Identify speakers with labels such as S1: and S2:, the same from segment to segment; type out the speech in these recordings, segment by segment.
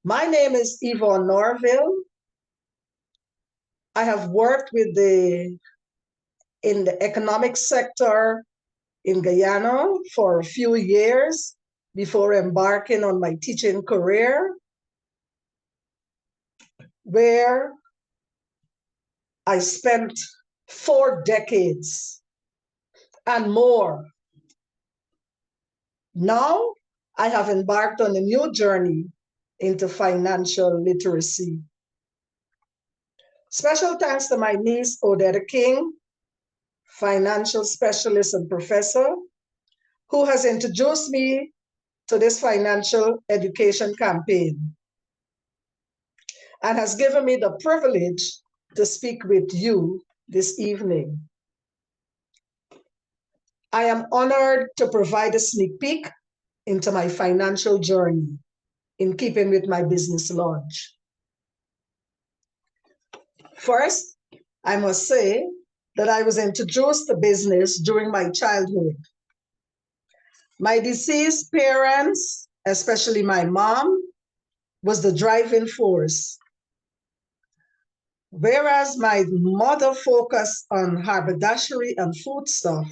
S1: My name is Yvonne Norville. I have worked in the economic sector in Guyana for a few years before embarking on my teaching career, where I spent 4 decades and more. Now I have embarked on a new journey into financial literacy. Special thanks to my niece, Odetta King, financial specialist and professor, who has introduced me to this financial education campaign and has given me the privilege to speak with you this evening. I am honored to provide a sneak peek into my financial journey in keeping with my business launch. First, I must say that I was introduced to business during my childhood. My deceased parents, especially my mom, was the driving force. Whereas my mother focused on haberdashery and foodstuff,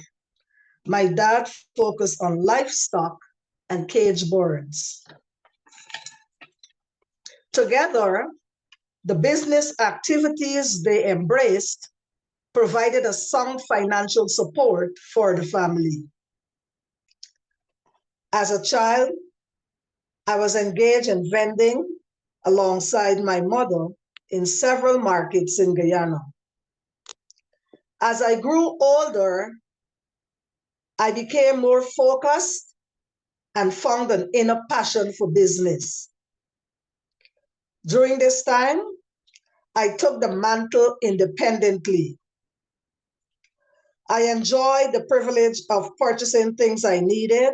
S1: my dad focused on livestock and cage birds. Together, the business activities they embraced provided a sound financial support for the family. As a child, I was engaged in vending alongside my mother in several markets in Guyana. As I grew older, I became more focused and found an inner passion for business. During this time, I took the mantle independently. I enjoyed the privilege of purchasing things I needed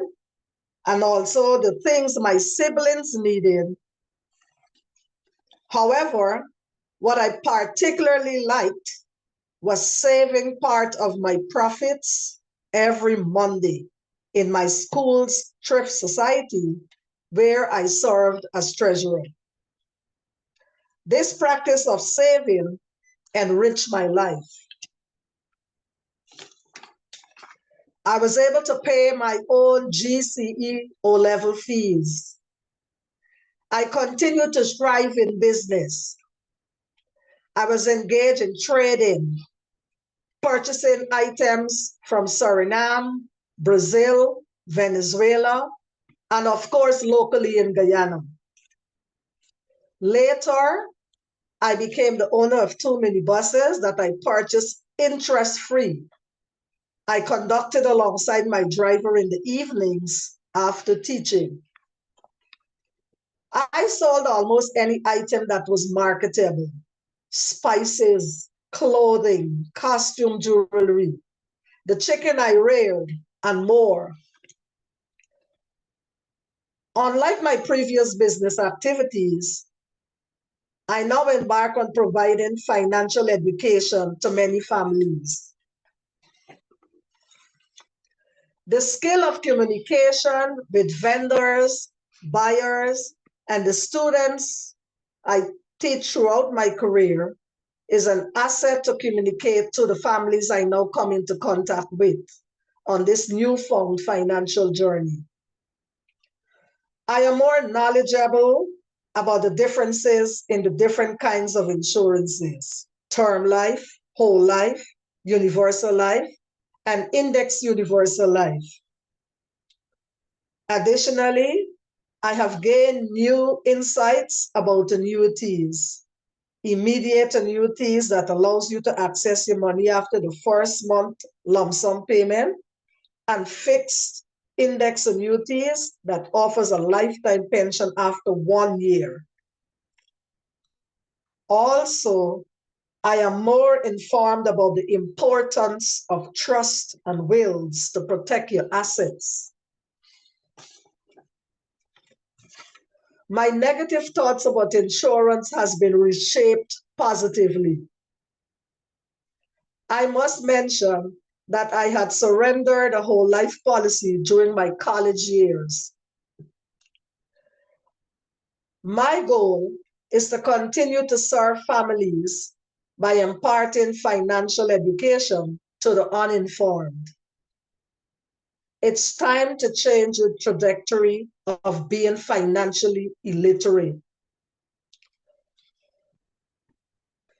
S1: and also the things my siblings needed. However, what I particularly liked was saving part of my profits every Monday in my school's thrift society, where I served as treasurer. This practice of saving enriched my life. I was able to pay my own GCE O-level fees. I continued to strive in business. I was engaged in trading, purchasing items from Suriname, Brazil, Venezuela, and of course, locally in Guyana. Later, I became the owner of 2 minibuses that I purchased interest-free. I conducted alongside my driver in the evenings after teaching. I sold almost any item that was marketable: spices, clothing, costume jewelry, the chicken I reared, and more. Unlike my previous business activities, I now embark on providing financial education to many families. The skill of communication with vendors, buyers, and the students I teach throughout my career is an asset to communicate to the families I now come into contact with on this newfound financial journey. I am more knowledgeable about the differences in the different kinds of insurances: term life, whole life, universal life, and index universal life. Additionally, I have gained new insights about annuities: immediate annuities that allows you to access your money after the first month lump sum payment, and fixed index annuities that offers a lifetime pension after 1 year. Also, I am more informed about the importance of trust and wills to protect your assets. My negative thoughts about insurance has been reshaped positively. I must mention that I had surrendered a whole life policy during my college years. My goal is to continue to serve families by imparting financial education to the uninformed. It's time to change the trajectory of being financially illiterate.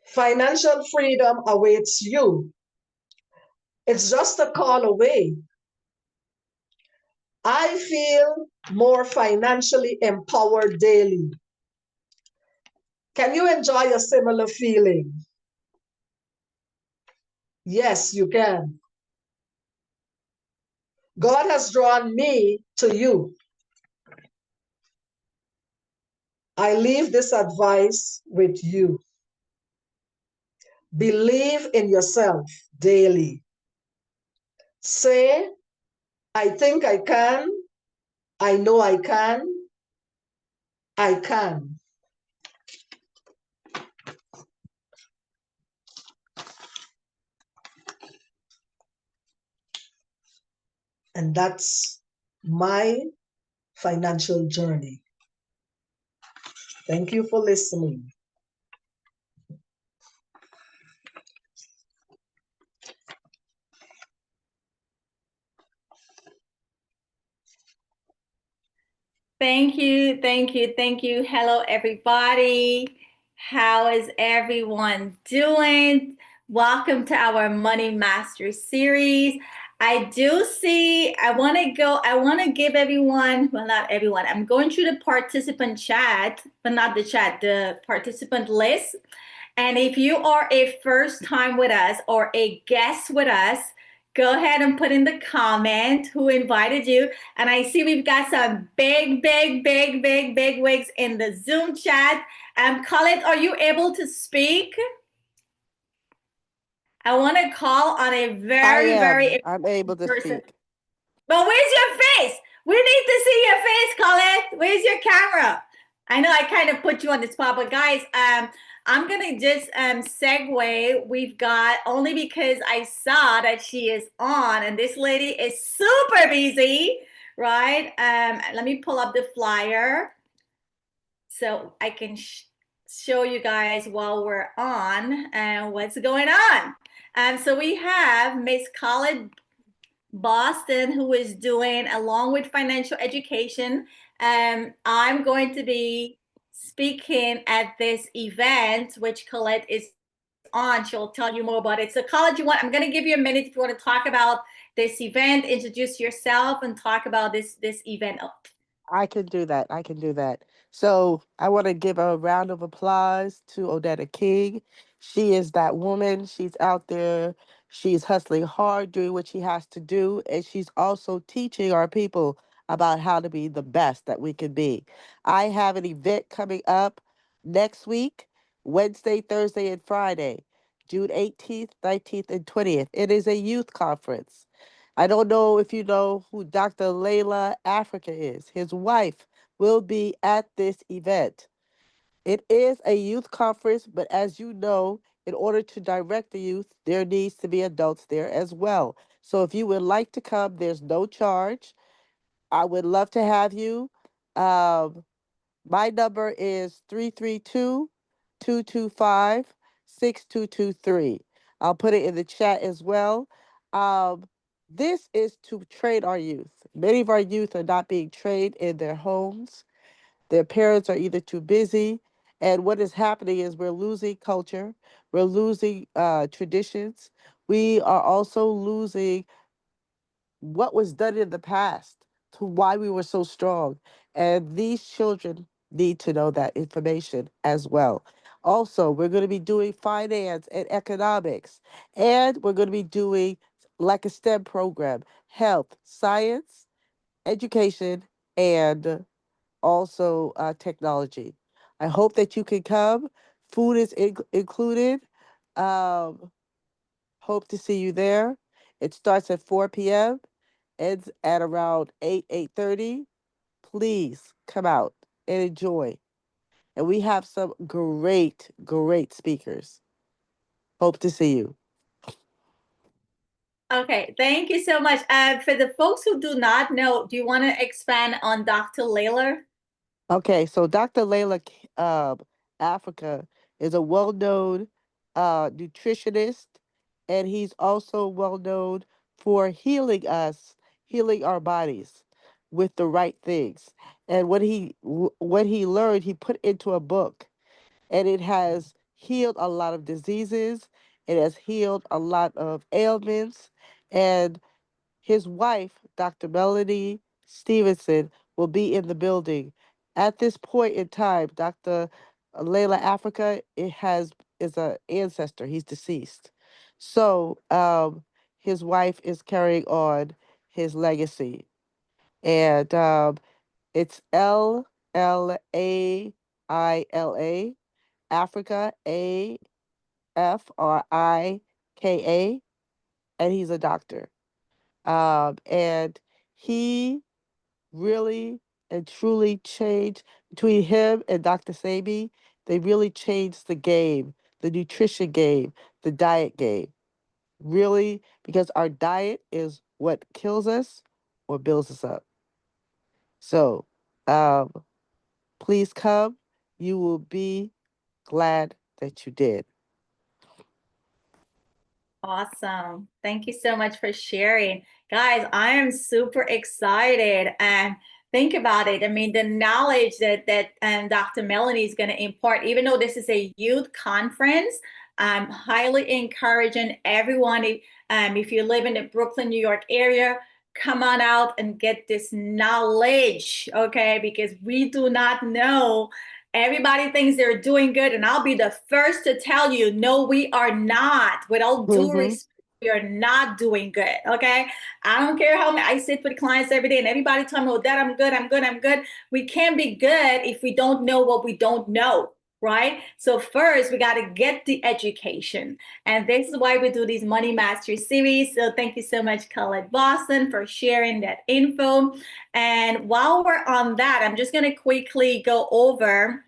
S1: Financial freedom awaits you. It's just a call away. I feel more financially empowered daily. Can you enjoy a similar feeling? Yes, you can. God has drawn me to you. I leave this advice with you. Believe in yourself daily. Say, I think I can. I know I can. I can. And that's my financial journey. Thank you for listening.
S2: Thank you, thank you, thank you. Hello, everybody. How is everyone doing? Welcome to our Money Master series. I want to give everyone, well, not everyone, I'm going through the participant chat, but not the chat, the participant list. And if you are a first time with us or a guest with us, go ahead and put in the comment who invited you. And I see we've got some big wigs in the Zoom chat. Colette, are you able to speak? I want to call on a very
S3: I'm able to
S2: person.
S3: speak.
S2: But where's your face? We need to see your face, Colette. Where's your camera? I know I kind of put you on the spot, but guys, I'm gonna just segue. We've got only because I saw that she is on, and this lady is super busy, right? Let me pull up the flyer so I can show you guys while we're on and what's going on. So we have Miss Colette Boston, who is doing along with financial education. I'm going to be speaking at this event, which Colette is on. She'll tell you more about it. So, Colette, I'm going to give you a minute if you want to talk about this event, introduce yourself, and talk about this event.
S3: I can do that. I can do that. So I want to give a round of applause to Odetta King. She is that woman. She's out there. She's hustling hard, doing what she has to do. And she's also teaching our people about how to be the best that we can be. I have an event coming up next week, Wednesday, Thursday, and Friday, June 18th, 19th, and 20th. It is a youth conference. I don't know if you know who Dr. Layla Africa is. His wife will be at this event. It is a youth conference, but as you know, in order to direct the youth, there needs to be adults there as well. So if you would like to come, there's no charge. I would love to have you. Um, my number is 332-225-6223. I'll put it in the chat as well. Um, this is to train our youth. Many of our youth are not being trained in their homes. Their parents are either too busy. And what is happening is we're losing culture, we're losing traditions. We are also losing what was done in the past to why we were so strong. And these children need to know that information as well. Also, we're going to be doing finance and economics, and we're going to be doing like a STEM program, health, science, education, and also technology. I hope that you can come. Food is included. Um, Hope to see you there. It starts at 4 p.m., ends at around 8:30. Please come out and enjoy. And we have some great speakers. Hope to see you.
S2: Okay, thank you so much. For the folks who do not know, do you want to expand on Dr. Layla?
S3: Okay, so Dr. Layla Africa is a well-known nutritionist, and he's also well-known for healing us, healing our bodies with the right things. And what he learned, he put into a book, and it has healed a lot of diseases. It has healed a lot of ailments, and his wife, Dr. Melanie Stevenson, will be in the building. At this point in time, Dr. Layla Africa is an ancestor. He's deceased. So his wife is carrying on his legacy. And it's LLAILA, Africa, AFRIKA, and he's a doctor. And he really and truly changed between him and Dr. Sebi. They really changed the game, the nutrition game, the diet game. Really, because our diet is what kills us or builds us up. So, um, please come. You will be glad that you did.
S2: Awesome. Thank you so much for sharing. Guys, I am super excited and think about it. I mean, the knowledge that Dr. Melanie is going to impart, even though this is a youth conference, I'm highly encouraging everyone, if you live in the Brooklyn, New York area, come on out and get this knowledge, okay? Because we do not know. Everybody thinks they're doing good, and I'll be the first to tell you, no, we are not. With all due respect, we are not doing good. Okay. I don't care how I sit with clients every day, and everybody tell me, oh, that I'm good, I'm good, I'm good. We can't be good if we don't know what we don't know. Right. So first we got to get the education. And this is why we do these Money Mastery series. So thank you so much, Colette Boston, for sharing that info. And while we're on that, I'm just going to quickly go over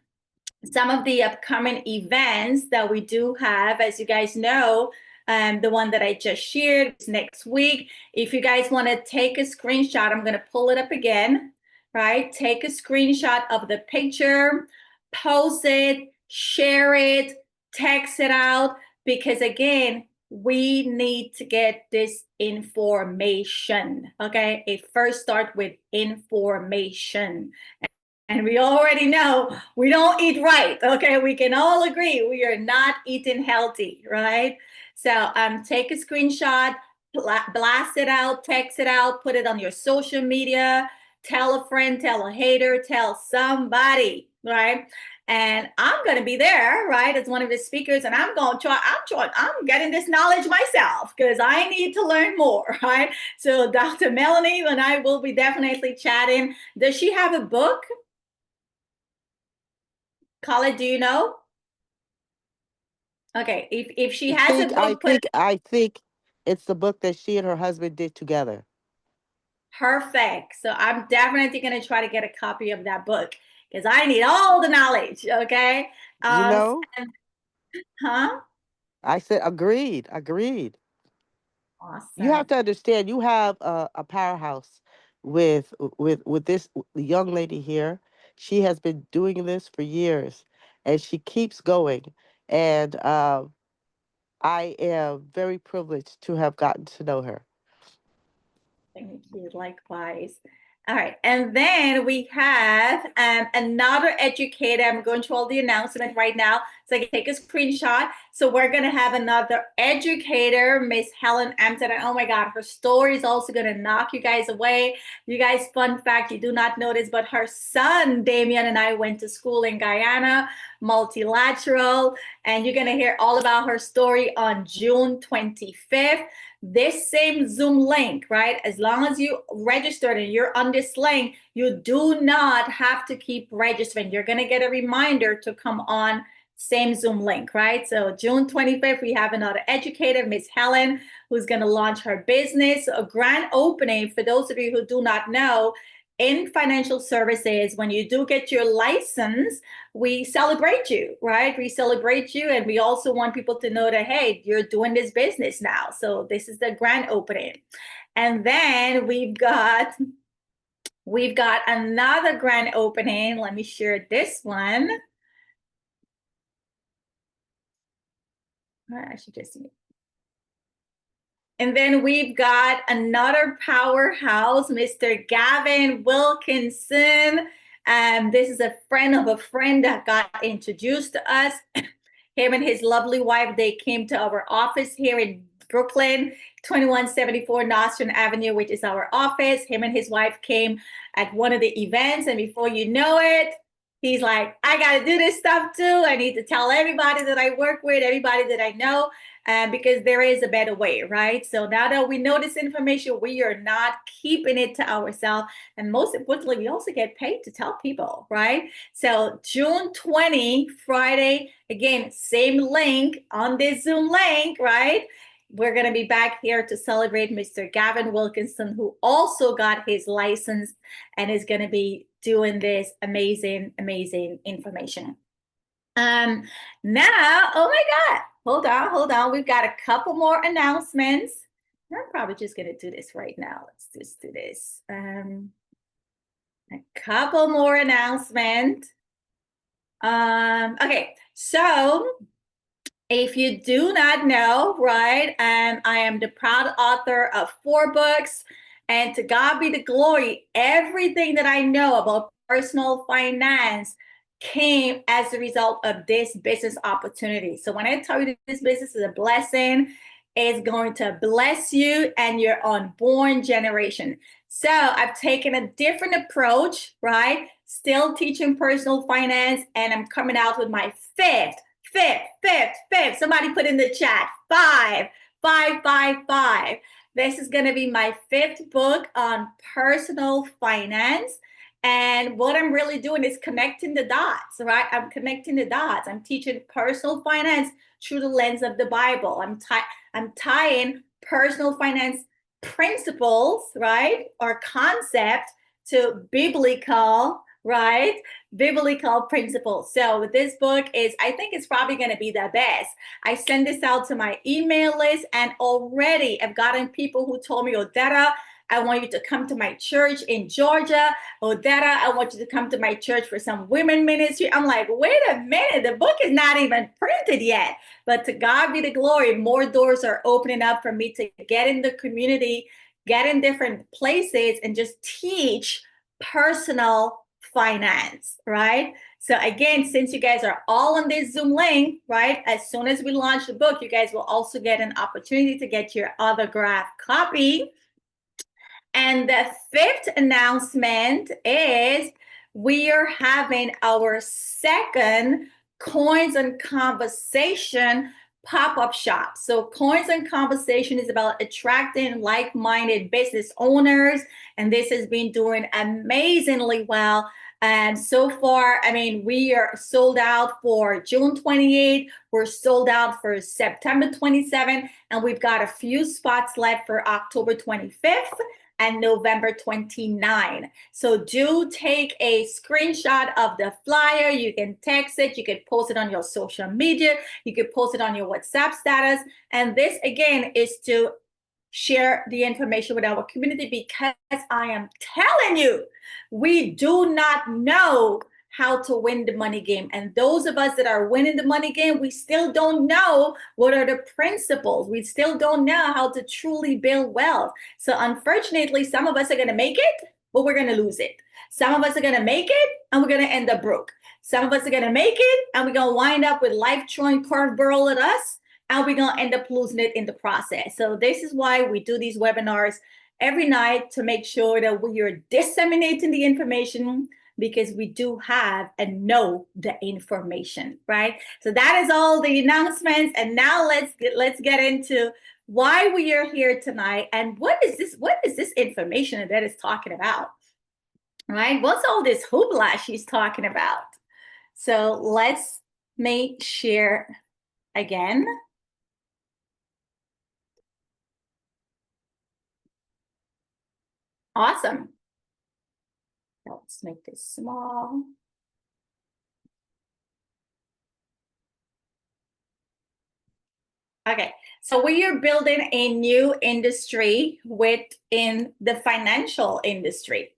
S2: some of the upcoming events that we do have. As you guys know, the one that I just shared is next week. If you guys want to take a screenshot, I'm going to pull it up again, right? Take a screenshot of the picture, post it, share it, text it out, because again, we need to get this information. Okay. It first starts with information. And we already know we don't eat right. Okay. We can all agree we are not eating healthy, right? So take a screenshot, blast it out, text it out, put it on your social media, tell a friend, tell a hater, tell somebody, right? And I'm going to be there, right, as one of the speakers, and I'm getting this knowledge myself because I need to learn more, right? So Dr. Melanie and I will be definitely chatting. Does she have a book? Colin, do you know? Okay, if she has a book,
S3: I think it's the book that she and her husband did together.
S2: Perfect. So I'm definitely going to try to get a copy of that book because I need all the knowledge. Okay.
S3: You know?
S2: Huh?
S3: I said agreed. You have
S2: Awesome.
S3: to understand. You have a powerhouse with this young lady here. She has been doing this for years, and she keeps going. And I am very privileged to have gotten to know her.
S2: Thank you. Likewise. All right. And then we have another educator. I'm going to all the announcement right now, so I can take a screenshot. So we're going to have another educator, Miss Helen Amsterdam. Oh my God, her story is also going to knock you guys away. You guys, fun fact, you do not know this, but her son, Damien, and I went to school in Guyana, multilateral. And you're going to hear all about her story on June 25th. This same Zoom link, right? As long as you registered and you're on this link, you do not have to keep registering. You're going to get a reminder to come on same Zoom link, right? So June 25th, we have another educator, Miss Helen, who's going to launch her business. A grand opening, for those of you who do not know, in financial services, when you do get your license, we celebrate you, right? We celebrate you. And we also want people to know that, hey, you're doing this business now. So this is the grand opening. And then we've got another grand opening. Let me share this one. I should just see it. And then we've got another powerhouse, Mr. Gavin Wilkinson. This is a friend of a friend that got introduced to us. Him and his lovely wife, they came to our office here in Brooklyn, 2174 Nostrand Avenue, which is our office. Him and his wife came at one of the events, and before you know it, he's like, I got to do this stuff too. I need to tell everybody that I work with, everybody that I know, because there is a better way, right? So now that we know this information, we are not keeping it to ourselves. And most importantly, we also get paid to tell people, right? So June 20, Friday, again, same link on this Zoom link, right? We're going to be back here to celebrate Mr. Gavin Wilkinson, who also got his license and is going to be doing this amazing, amazing information. Now, oh my God, hold on. We've got a couple more announcements. I'm probably just going to do this right now. Let's just do this. A couple more announcements. Okay, so if you do not know, right, I am the proud author of 4 books, and to God be the glory, everything that I know about personal finance came as a result of this business opportunity. So when I tell you this business is a blessing, it's going to bless you and your unborn generation. So I've taken a different approach, right? Still teaching personal finance, and I'm coming out with my fifth. Somebody put in the chat, 5. This is going to be my 5th book on personal finance. And what I'm really doing is connecting the dots, right? I'm connecting the dots. I'm teaching personal finance through the lens of the Bible. I'm tying personal finance principles, right, or concept to biblical, right, biblical principles. So this book is, I think it's probably going to be the best. I send this out to my email list, and already I've gotten people who told me, Odetta, I want you to come to my church in Georgia. Odetta, I want you to come to my church for some women ministry. I'm like, wait a minute, the book is not even printed yet. But to God be the glory, more doors are opening up for me to get in the community, get in different places, and just teach personal finance, right? So again, since you guys are all on this Zoom link, right, as soon as we launch the book, you guys will also get an opportunity to get your autographed copy. And the 5th announcement is we are having our 2nd Coins and Conversation pop-up shop. So Coins and Conversation is about attracting like-minded business owners, and this has been doing amazingly well. And so far, I mean, we are sold out for June 28th. We're sold out for September 27th, and we've got a few spots left for October 25th and November 29. So do take a screenshot of the flyer. You can text it, you can post it on your social media, you can post it on your WhatsApp status. And this again is to share the information with our community, because I am telling you, we do not know how to win the money game. And those of us that are winning the money game, we still don't know what are the principles. We still don't know how to truly build wealth. So unfortunately, some of us are going to make it, but we're going to lose it. Some of us are going to make it and we're going to end up broke. Some of us are going to make it and we're going to wind up with life throwing curveball at us, and we're going to end up losing it in the process. So this is why we do these webinars every night, to make sure that we are disseminating the information, because we do have and know the information, right? So that is all the announcements. And now let's get into why we are here tonight and what is this information that is talking about, right? What's all this hoopla she's talking about? So let's share again. Awesome. Let's make this small. Okay, so we are building a new industry within the financial industry.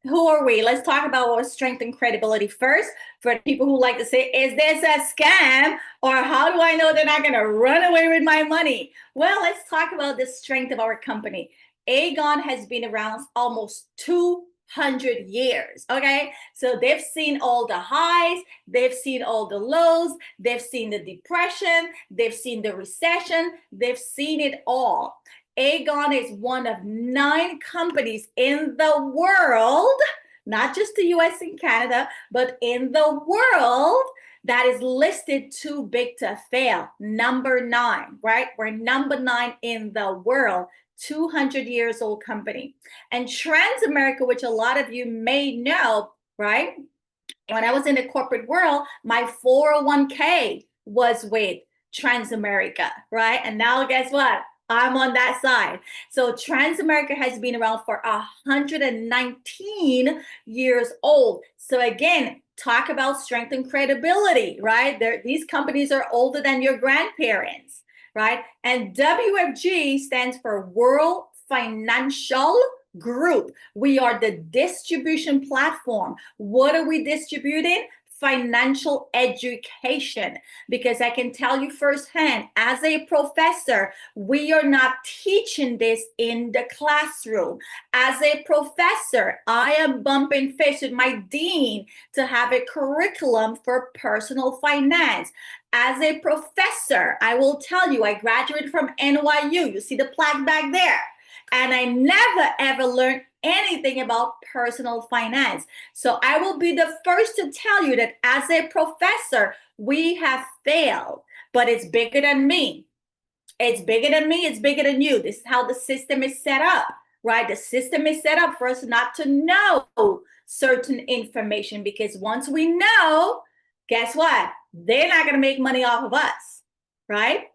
S2: Who are we? Let's talk about our strength and credibility first. For the people who like to say, is this a scam? Or how do I know they're not going to run away with my money? Well, let's talk about the strength of our company. Aegon has been around almost 200 years, okay? So they've seen all the highs, they've seen all the lows, they've seen the depression, they've seen the recession, they've seen it all. Aegon is one of 9 companies in the world, not just the US and Canada, but in the world that is listed too big to fail. Number 9, right? We're number 9 in the world. 200 years old company. And Transamerica, which a lot of you may know, right? When I was in the corporate world, my 401k was with Transamerica, right? And now guess what? I'm on that side. So Transamerica has been around for 119 years old. So again, talk about strength and credibility, right? These companies are older than your grandparents, right? And WFG stands for World Financial Group. We are the distribution platform. What are we distributing? Financial education, because I can tell you firsthand, as a professor, we are not teaching this in the classroom. As a professor, I am bumping fists with my dean to have a curriculum for personal finance. As a professor, I will tell you, I graduated from NYU. You see the plaque back there. And I never, ever learned anything about personal finance. So I will be the first to tell you that as a professor, we have failed, but it's bigger than me. It's bigger than me. It's bigger than you. This is how the system is set up, right? The system is set up for us not to know certain information, because once we know, guess what? They're not going to make money off of us, right?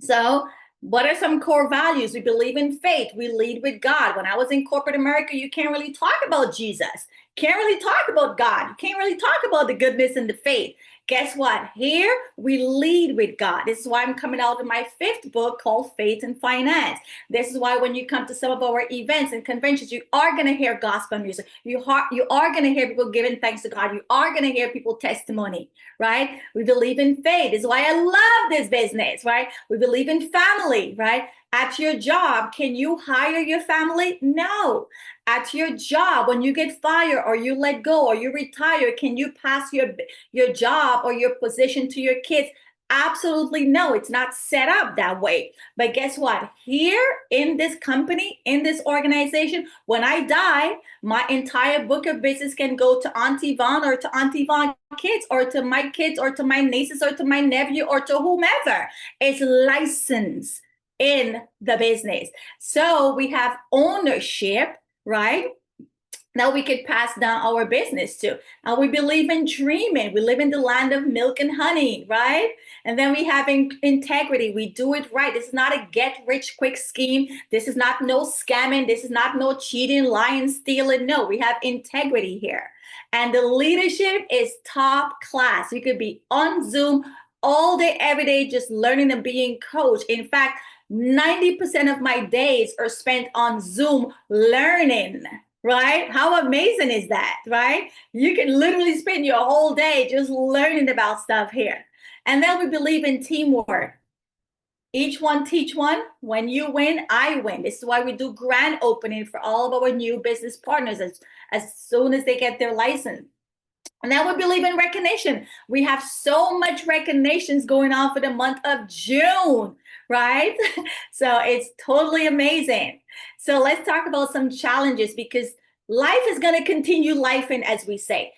S2: So what are some core values? We believe in faith. We lead with God. When I was in corporate America, you can't really talk about Jesus. Can't really talk about God. You can't really talk about the goodness and the faith. Guess what? Here we lead with God. This is why I'm coming out with my 5th book called Faith and Finance. This is why when you come to some of our events and conventions, you are going to hear gospel music. You are going to hear people giving thanks to God. You are going to hear people testimony, right? We believe in faith. This is why I love this business, right? We believe in family, right? At your job, can you hire your family? No. At your job, when you get fired or you let go or you retire, can you pass your job or your position to your kids? Absolutely no. It's not set up that way. But guess what? Here in this company, in this organization, when I die, my entire book of business can go to Auntie Vaughn or to Auntie Vaughn kids or to my kids or to my nieces or to my nephew or to whomever. It's licensed in the business. So we have ownership, right? Now we could pass down our business to. And we believe in dreaming. We live in the land of milk and honey, right? And then we have integrity. We do it right. This is not a get rich quick scheme. This is not no scamming. This is not no cheating, lying, stealing. No, we have integrity here. And the leadership is top class. You could be on Zoom all day, every day, just learning and being coached. In fact, 90% of my days are spent on Zoom learning, right? How amazing is that, right? You can literally spend your whole day just learning about stuff here. And then we believe in teamwork. Each one teach one. When you win, I win. This is why we do grand opening for all of our new business partners as soon as they get their license. And then we believe in recognition. We have so much recognitions going on for the month of June, right? So it's totally amazing. So let's talk about some challenges, because life is going to continue lifing, as we say.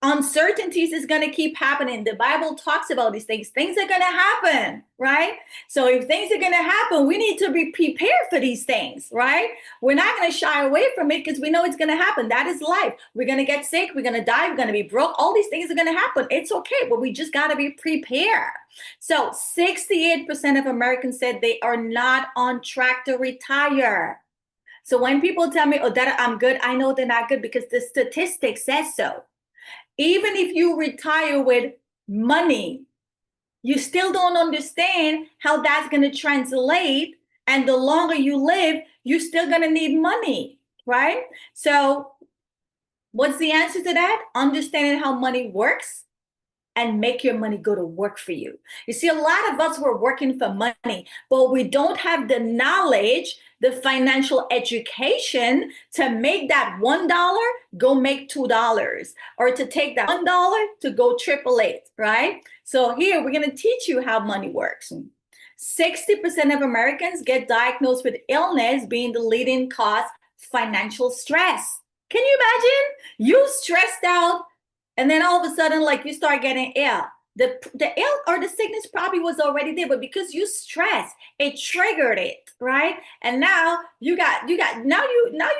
S2: Uncertainties is going to keep happening. The Bible talks about these things. Things are going to happen, right? So if things are going to happen, we need to be prepared for these things, right? We're not going to shy away from it because we know it's going to happen. That is life. We're going to get sick. We're going to die. We're going to be broke. All these things are going to happen. It's okay, but we just got to be prepared. So 68% of Americans said they are not on track to retire. So when people tell me, oh, that I'm good, I know they're not good because the statistic says so. Even if you retire with money, you still don't understand how that's going to translate. And the longer you live, you're still going to need money, right? So what's the answer to that? Understanding how money works and make your money go to work for you. You see, a lot of us were working for money, but we don't have the knowledge, the financial education to make that $1 go make $2, or to take that $1 to go triple it, right? So here we're going to teach you how money works. 60% of Americans get diagnosed with illness being the leading cause, financial stress. Can you imagine? You stressed out, and then all of a sudden, like, you start getting ill. The ill or the sickness probably was already there, but because you stressed, it triggered it, right? And now you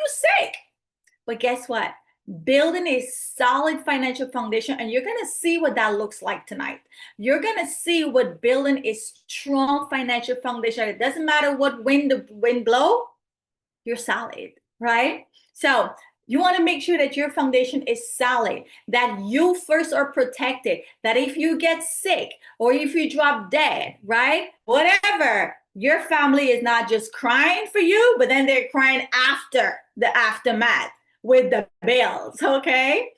S2: sick. But guess what? Building a solid financial foundation, and you're gonna see what that looks like tonight. You're gonna see what building a strong financial foundation. It doesn't matter what wind blow, you're solid, right? So you want to make sure that your foundation is solid, that you first are protected, that if you get sick or if you drop dead, right? Whatever, your family is not just crying for you, but then they're crying after the aftermath with the bills, okay?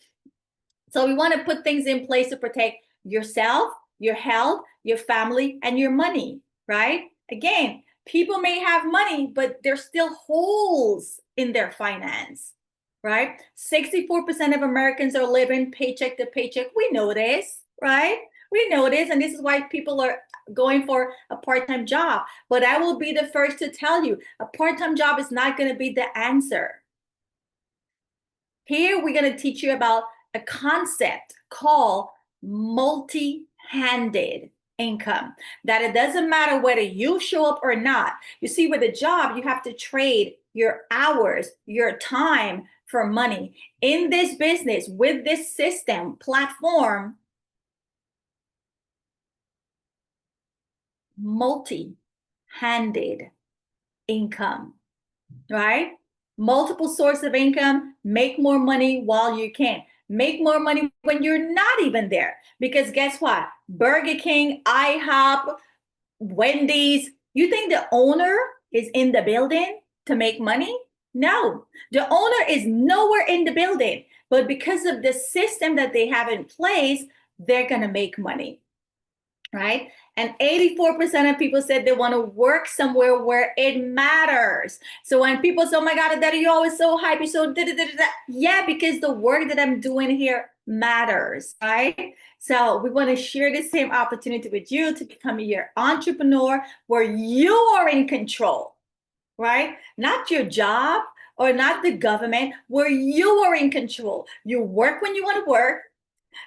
S2: So we want to put things in place to protect yourself, your health, your family, and your money, right? Again, people may have money, but there's still holes in their finance, right? 64% of Americans are living paycheck to paycheck. We know this, right? We know this, and this is why people are going for a part-time job. But I will be the first to tell you, a part-time job is not going to be the answer. Here, we're going to teach you about a concept called multi-handed income, that it doesn't matter whether you show up or not. You see, with a job, you have to trade your hours, your time for money. In this business, with this system, platform, multi-handed income, right? Multiple sources of income, make more money while you can. Make more money when you're not even there. Because guess what? Burger King, IHOP, Wendy's, you think the owner is in the building to make money? No, the owner is nowhere in the building. But because of the system that they have in place, they're going to make money, right? And 84% of people said they want to work somewhere where it matters. So when people say, oh my God, Daddy, you're always so hype, you're so da-da-da-da-da. Yeah, because the work that I'm doing here matters, right? So we want to share the same opportunity with you to become your entrepreneur where you are in control, right? Not your job or not the government, where you are in control. You work when you want to work.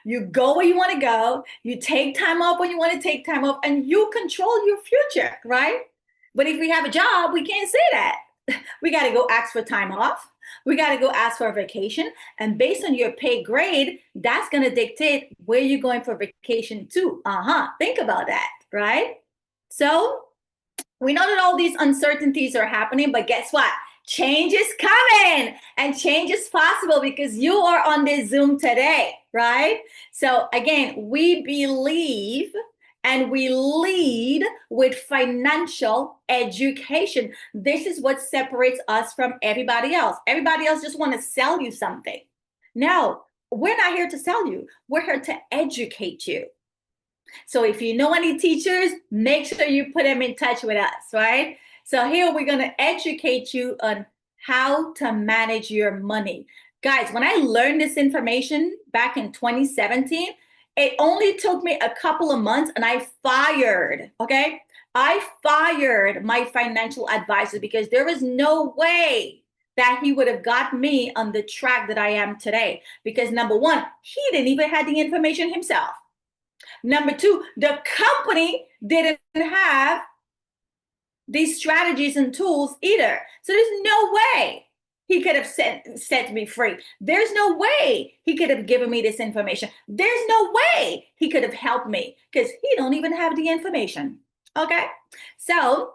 S2: You go where you want to go. You take time off when you want to take time off, and you control your future, right? But if we have a job, we can't say that. We got to go ask for time off. We got to go ask for a vacation. And based on your pay grade, that's going to dictate where you're going for vacation to. Think about that, right? So we know that all these uncertainties are happening, but guess what? Change is coming, and change is possible because you are on this Zoom today, right? So again, we believe and we lead with financial education. This is what separates us from everybody else. Everybody else just want to sell you something. No, we're not here to sell you. We're here to educate you. So if you know any teachers, make sure you put them in touch with us, right? So here we're going to educate you on how to manage your money. Guys, when I learned this information back in 2017, it only took me a couple of months and I fired my financial advisor because there was no way that he would have got me on the track that I am today. Because number one, he didn't even have the information himself. Number two, the company didn't have these strategies and tools either. So there's no way he could have set me free. There's no way he could have given me this information. There's no way he could have helped me because he don't even have the information. Okay? So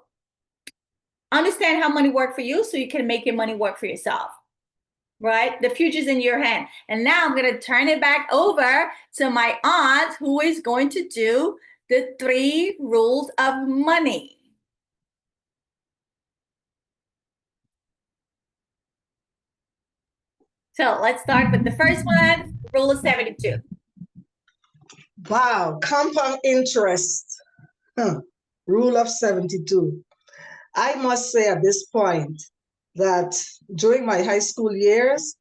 S2: understand how money works for you so you can make your money work for yourself. Right? The future's in your hand. And now I'm going to turn it back over to my aunt, who is going to do the 3 rules of money. So let's start with the first one, rule of 72.
S1: Wow, compound interest. Rule of 72. I must say at this point that during my high school years,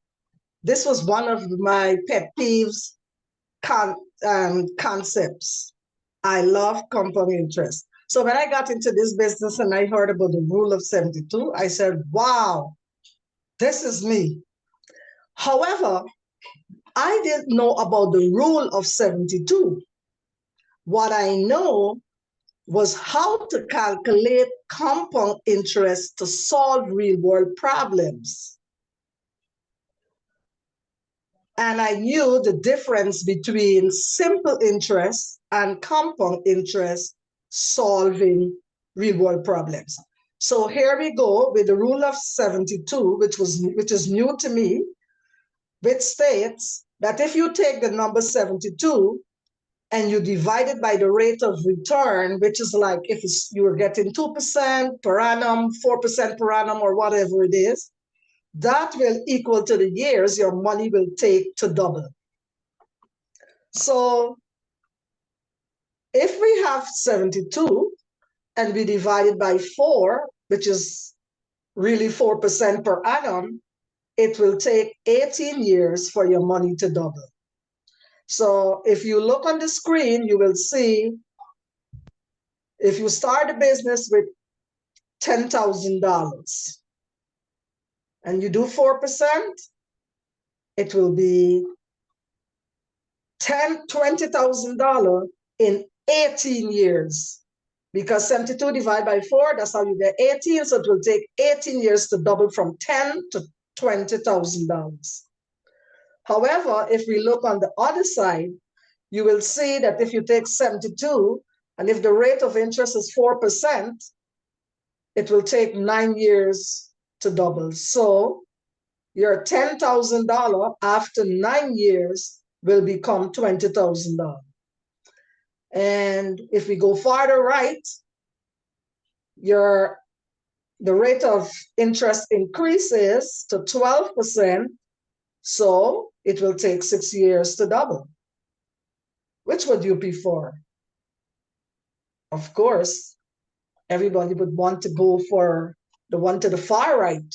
S1: this was one of my pet peeves concepts. I love compound interest. So when I got into this business and I heard about the rule of 72, I said, wow, this is me. However, I didn't know about the rule of 72. What I know was how to calculate compound interest to solve real world problems. And I knew the difference between simple interest and compound interest solving real world problems. So here we go with the rule of 72, which is new to me, which states that if you take the number 72 and you divide it by the rate of return, which is like if you were getting 2% per annum, 4% per annum, or whatever it is, that will equal to the years your money will take to double. So if we have 72 and we divide it by 4, which is really 4% per annum, it will take 18 years for your money to double. So if you look on the screen, you will see if you start a business with $10,000 and you do 4%, it will be $20,000 in 18 years. Because 72 divided by 4, that's how you get 18. So it will take 18 years to double from $10,000 to $20,000. However, if we look on the other side, you will see that if you take 72, and if the rate of interest is 4%, it will take 9 years to double. So your $10,000 after 9 years will become $20,000. And if we go farther right, the rate of interest increases to 12%, so it will take 6 years to double. Which would you prefer? Of course, everybody would want to go for the one to the far right,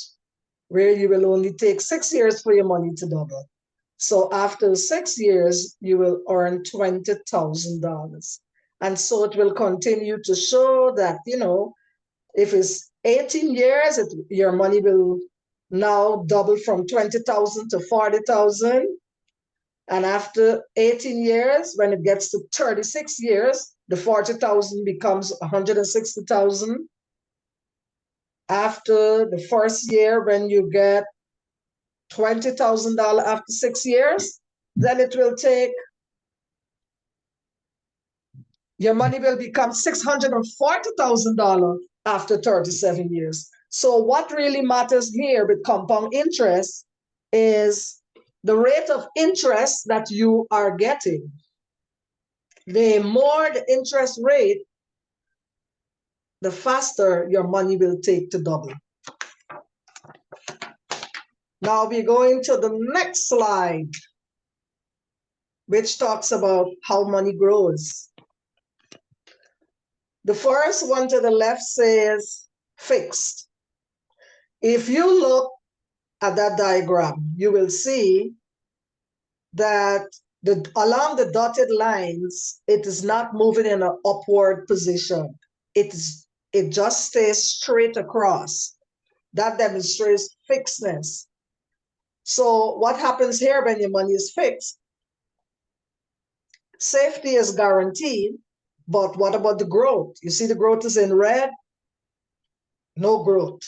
S1: where you will only take 6 years for your money to double. So after 6 years, you will earn $20,000. And so it will continue to show that, if it's 18 years, your money will now double from 20,000 to 40,000. And after 18 years, when it gets to 36 years, the 40,000 becomes 160,000. After the first year, when you get $20,000 after 6 years, then it will take, your money will become $640,000 after 37 years. So what really matters here with compound interest is the rate of interest that you are getting. The more the interest rate, the faster your money will take to double. Now we're going to the next slide, which talks about how money grows. The first one to the left says fixed. If you look at that diagram, you will see that along the dotted lines, it is not moving in an upward position. It just stays straight across. That demonstrates fixedness. So what happens here when your money is fixed? Safety is guaranteed, but what about the growth? You see the growth is in red? No growth.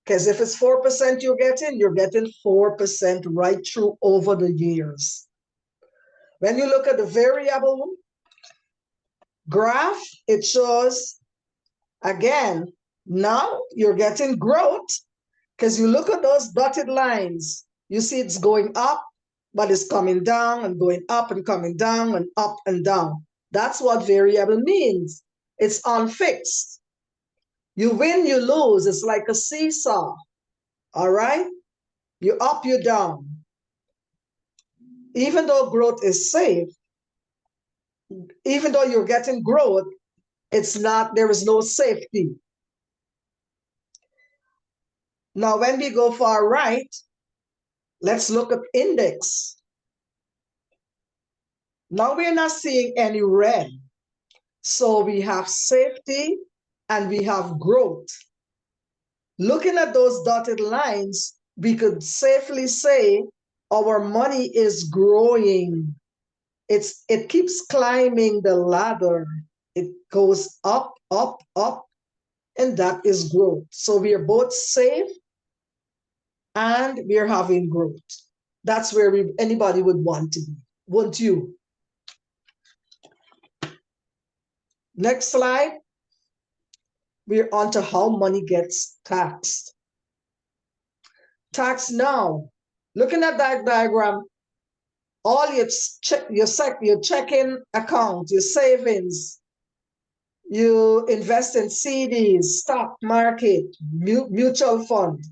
S1: Because if it's 4% you're getting 4% right through over the years. When you look at the variable graph, it shows, again, Now you're getting growth because you look at those dotted lines. You see it's going up, but it's coming down and going up and coming down and up and down. That's what variable means. It's unfixed. You win, you lose. It's like a seesaw. All right? You up, you down. Even though growth is safe, even though you're getting growth, it's not, there is no safety. Now, when we go far right, let's look at index. Now we're not seeing any red. So we have safety and we have growth. Looking at those dotted lines, we could safely say our money is growing. It keeps climbing the ladder. It goes up, up, up, and that is growth. So we are both safe and we are having growth. That's where anybody would want to be, wouldn't you? Next slide. We're on to how money gets taxed. Tax now. Looking at that diagram, all your checking account, your savings, you invest in CDs, stock market, mutual fund.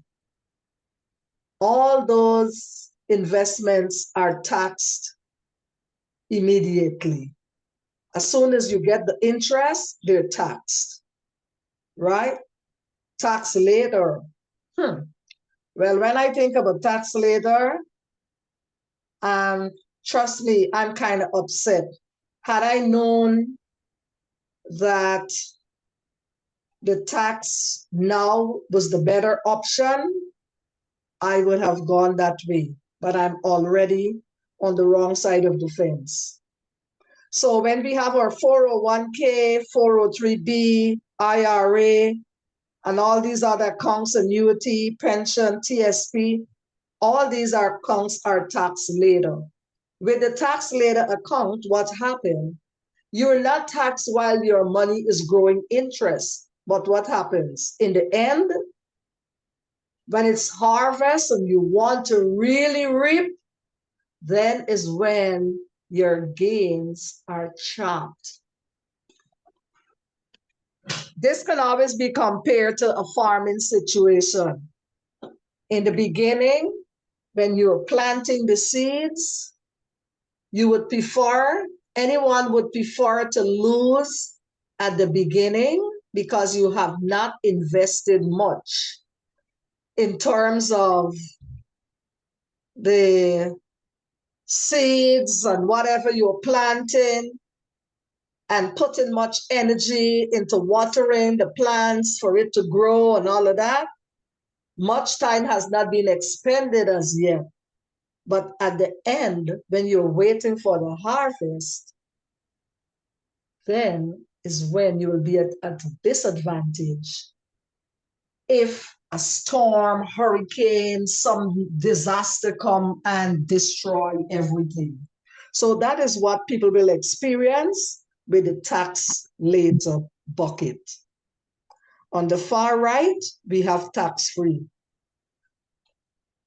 S1: All those investments are taxed immediately. As soon as you get the interest, they're taxed, right? Tax later. Well, when I think about tax later, trust me, I'm kind of upset. Had I known that the tax now was the better option, I would have gone that way. But I'm already on the wrong side of the fence. So when we have our 401k, 403b, IRA, and all these other accounts, annuity, pension, TSP, all these accounts are taxed later. With the tax later account, what happened? You're not taxed while your money is growing interest. But what happens? In the end, when it's harvest and you want to really reap, then is when your gains are chopped. This can always be compared to a farming situation. In the beginning, when you're planting the seeds, you would prefer, anyone would prefer to lose at the beginning because you have not invested much in terms of the seeds and whatever you're planting and putting much energy into watering the plants for it to grow and all of that. Much time has not been expended as yet. But at the end, when you're waiting for the harvest, then is when you will be at a disadvantage. If a storm, hurricane, some disaster come and destroy everything. So that is what people will experience with the tax later bucket. On the far right, we have tax-free.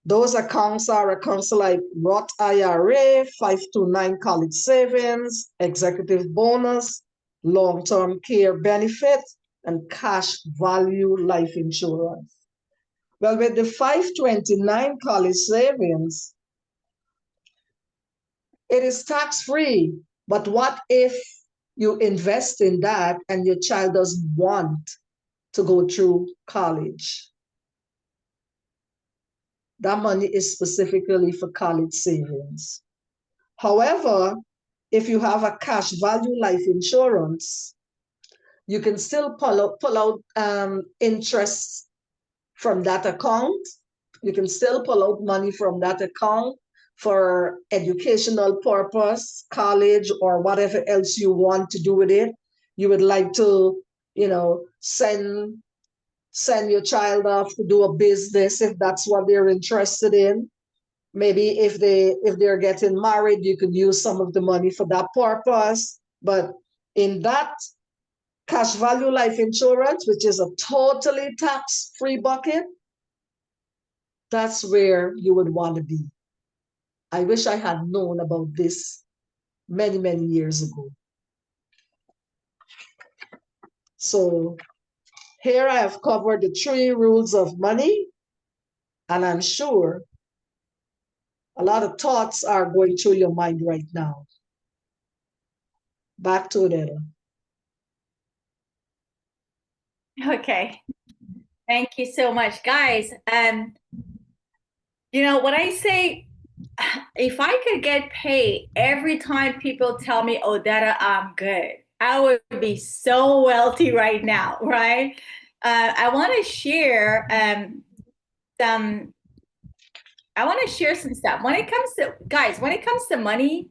S1: Those accounts are accounts like Roth IRA, 529 college savings, executive bonus, long-term care benefit, and cash value life insurance. Well, with the 529 college savings, it is tax-free. But what if you invest in that and your child doesn't want to go through college? That money is specifically for college savings. However, if you have a cash value life insurance, you can still pull out interest from that account. You can still pull out money from that account for educational purpose, college, or whatever else you want to do with it. You would like to, send your child off to do a business if that's what they're interested in. Maybe if they're getting married, you could use some of the money for that purpose. But in that cash value life insurance, which is a totally tax-free bucket, that's where you would want to be. I wish I had known about this many, many years ago. So here I have covered the 3 rules of money, and I'm sure a lot of thoughts are going through your mind right now. Back to Odetta.
S2: Okay. Thank you so much, guys. You know, when I say, if I could get paid every time people tell me, Odetta, I'm good, I would be so wealthy right now, right? I want to share some, I want to share some stuff. When it comes to, guys, when it comes to money,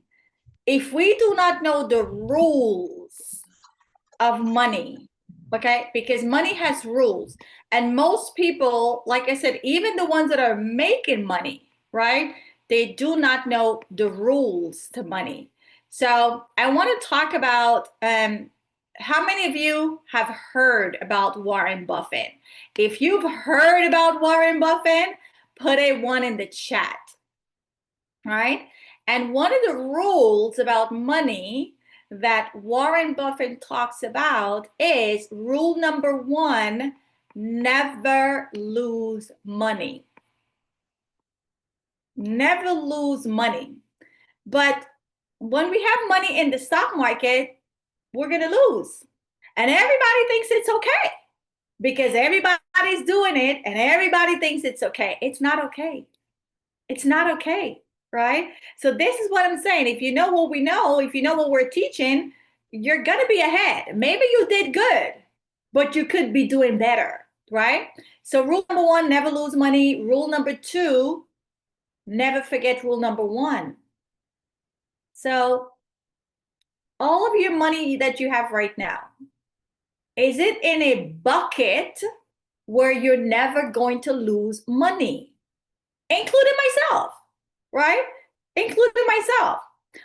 S2: if we do not know the rules of money, okay, because money has rules, and most people, like I said, even the ones that are making money, right, they do not know the rules to money. So I want to talk about how many of you have heard about Warren Buffett? If you've heard about Warren Buffett, put a 1 in the chat, right? And one of the rules about money that Warren Buffett talks about is rule number 1, never lose money. Never lose money. But when we have money in the stock market, we're going to lose. And everybody thinks it's okay because everybody's doing it and everybody thinks it's okay. It's not okay. It's not okay, right? So this is what I'm saying. If you know what we know, if you know what we're teaching, you're going to be ahead. Maybe you did good, but you could be doing better, right? So rule number 1, never lose money. Rule number 2, never forget rule number 1. So all of your money that you have right now, is it in a bucket where you're never going to lose money? Including myself, right? Including myself.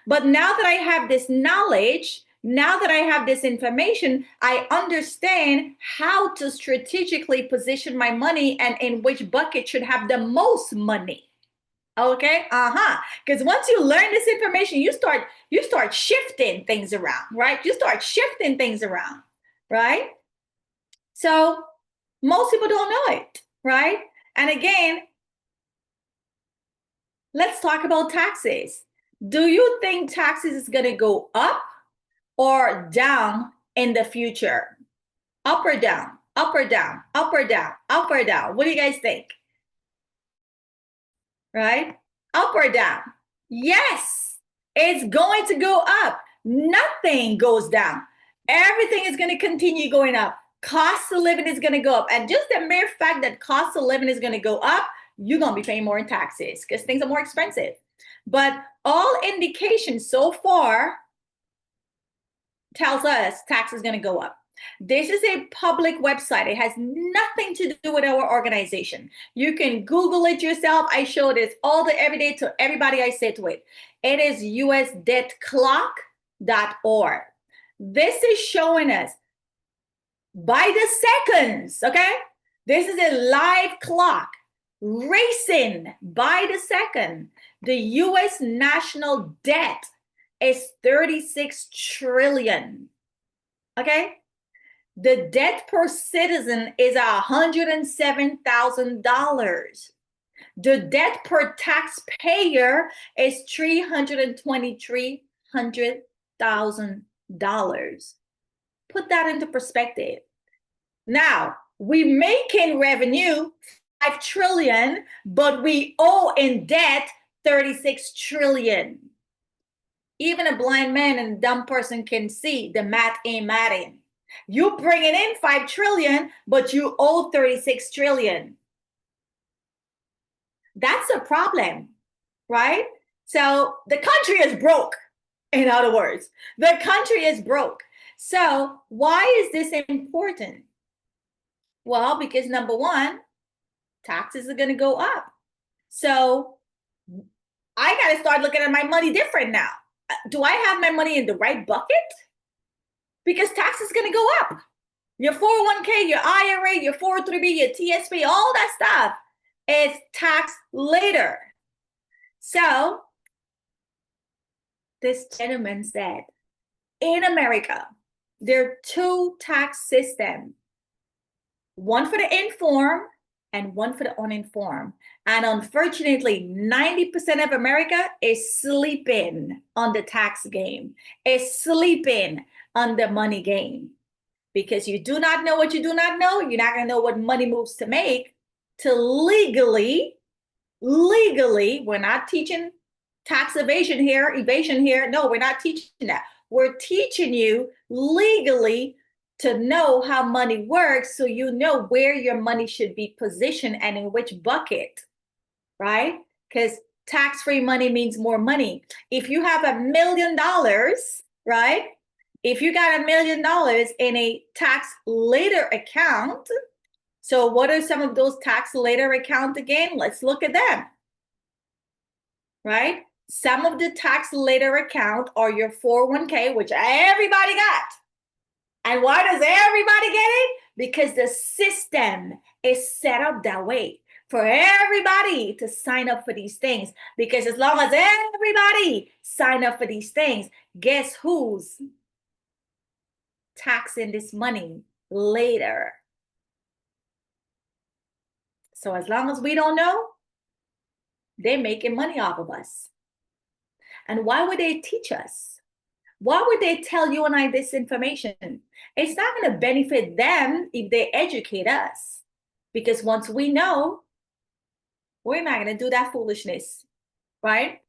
S2: But now that I have this knowledge, now that I have this information, I understand how to strategically position my money and in which bucket should have the most money. Okay? Because once you learn this information, you start shifting things around, right? You start shifting things around, right? So most people don't know it, right? And again, let's talk about taxes. Do you think taxes is going to go up or down in the future? Up or down? Up or down? Up or down? Up or down? What do you guys think? Right? Up or down? Yes, it's going to go up. Nothing goes down. Everything is going to continue going up. Cost of living is going to go up. And just the mere fact that cost of living is going to go up, you're going to be paying more in taxes because things are more expensive. But all indications so far tells us tax is going to go up. This is a public website. It has nothing to do with our organization. You can Google it yourself. I show this all the every day to everybody I sit with. It is usdebtclock.org. This is showing us by the seconds, okay? This is a live clock racing by the second. The US national debt is 36 trillion, okay? The debt per citizen is $107,000. The debt per taxpayer is $323,000. Put that into perspective. Now, we make in revenue 5 trillion, but we owe in debt 36 trillion. Even a blind man and a dumb person can see the math ain't mathing. You bringing in 5 trillion, but you owe 36 trillion. That's a problem, right? So the country is broke. In other words, the country is broke. So why is this important? Well, because number 1, taxes are going to go up. So I got to start looking at my money different now. Do I have my money in the right bucket? because tax is going to go up. Your 401k, your IRA, your 403b, your TSP, all that stuff is taxed later. So this gentleman said, in America, there are two tax systems, one for the informed and one for the uninformed. And unfortunately, 90% of America is sleeping on the tax game, is sleeping on the money game. Because you do not know what you do not know, you're not going to know what money moves to make to legally, we're not teaching tax evasion here. No, we're not teaching that. We're teaching you legally to know how money works so you know where your money should be positioned and in which bucket, right? Because tax-free money means more money. If you have $1 million, right? If you got $1 million in a tax later account, so what are some of those tax later accounts again? Let's look at them, right? Some of the tax later account are your 401k, which everybody got. And why does everybody get it? Because the system is set up that way for everybody to sign up for these things. Because as long as everybody sign up for these things, guess who's taxing this money later? So as long as we don't know, they're making money off of us. And why would they teach us? Why would they tell you and I this information? It's not going to benefit them if they educate us. Because once we know, we're not going to do that foolishness, right?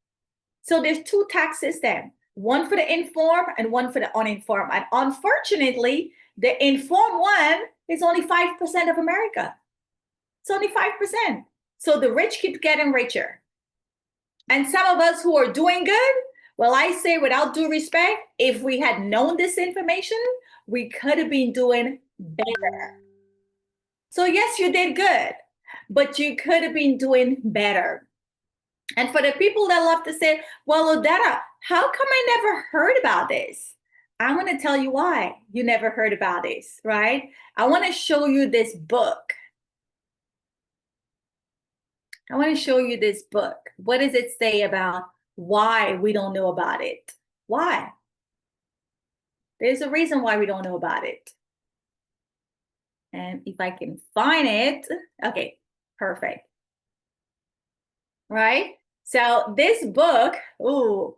S2: So there's two tax systems, one for the informed and one for the uninformed. And unfortunately, the informed one is only 5% of America. It's only 5%. So the rich keep getting richer. And some of us who are doing good, well, I say without due respect, if we had known this information, we could have been doing better. So yes, you did good, but you could have been doing better. And for the people that love to say, well, Odetta, how come I never heard about this? I'm going to tell you why you never heard about this, right? I want to show you this book. I want to show you this book. What does it say about why we don't know about it? Why? There's a reason why we don't know about it. And if I can find it, okay, perfect. Right? So this book, ooh,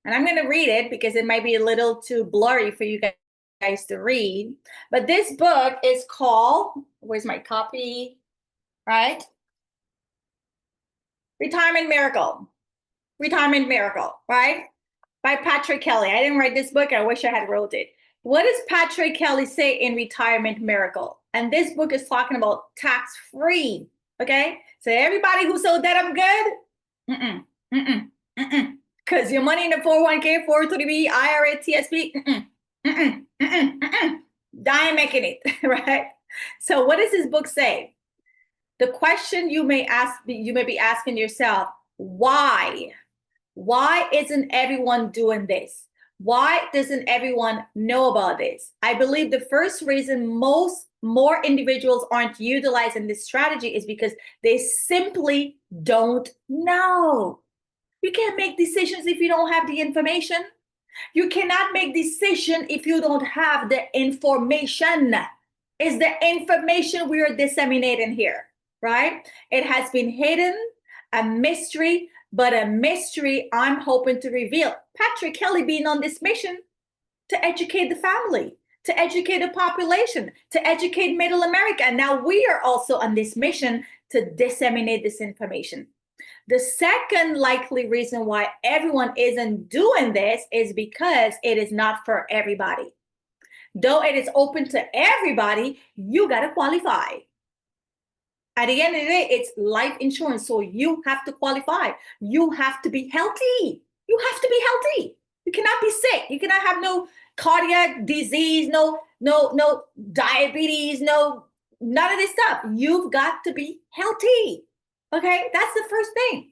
S2: and I'm going to read it because it might be a little too blurry for you guys to read. But this book is called, where's my copy? Right? Retirement Miracle. Retirement Miracle, right? By Patrick Kelly. I didn't write this book. I wish I had wrote it. What does Patrick Kelly say in Retirement Miracle? And this book is talking about tax-free, okay? So everybody who sold that I'm good, because your money in the 401k, 403b, IRA, TSP, dying making it, right? So what does this book say? The question you may be asking yourself, why? Why isn't everyone doing this? Why doesn't everyone know about this? I believe the first reason more individuals aren't utilizing this strategy is because they simply don't know. You can't make decisions if you don't have the information. You cannot make decisions if you don't have the information. It's the information we are disseminating here, right? It has been hidden, a mystery, but a mystery I'm hoping to reveal. Patrick Kelly being on this mission to educate the family, to educate the population, to educate Middle America. And now we are also on this mission to disseminate this information. The second likely reason why everyone isn't doing this is because it is not for everybody. Though it is open to everybody, you got to qualify. At the end of the day, it's life insurance. So you have to qualify. You have to be healthy. You have to be healthy. You cannot be sick. You cannot have no cardiac disease, no diabetes, none of this stuff. You've got to be healthy. Okay, that's the first thing.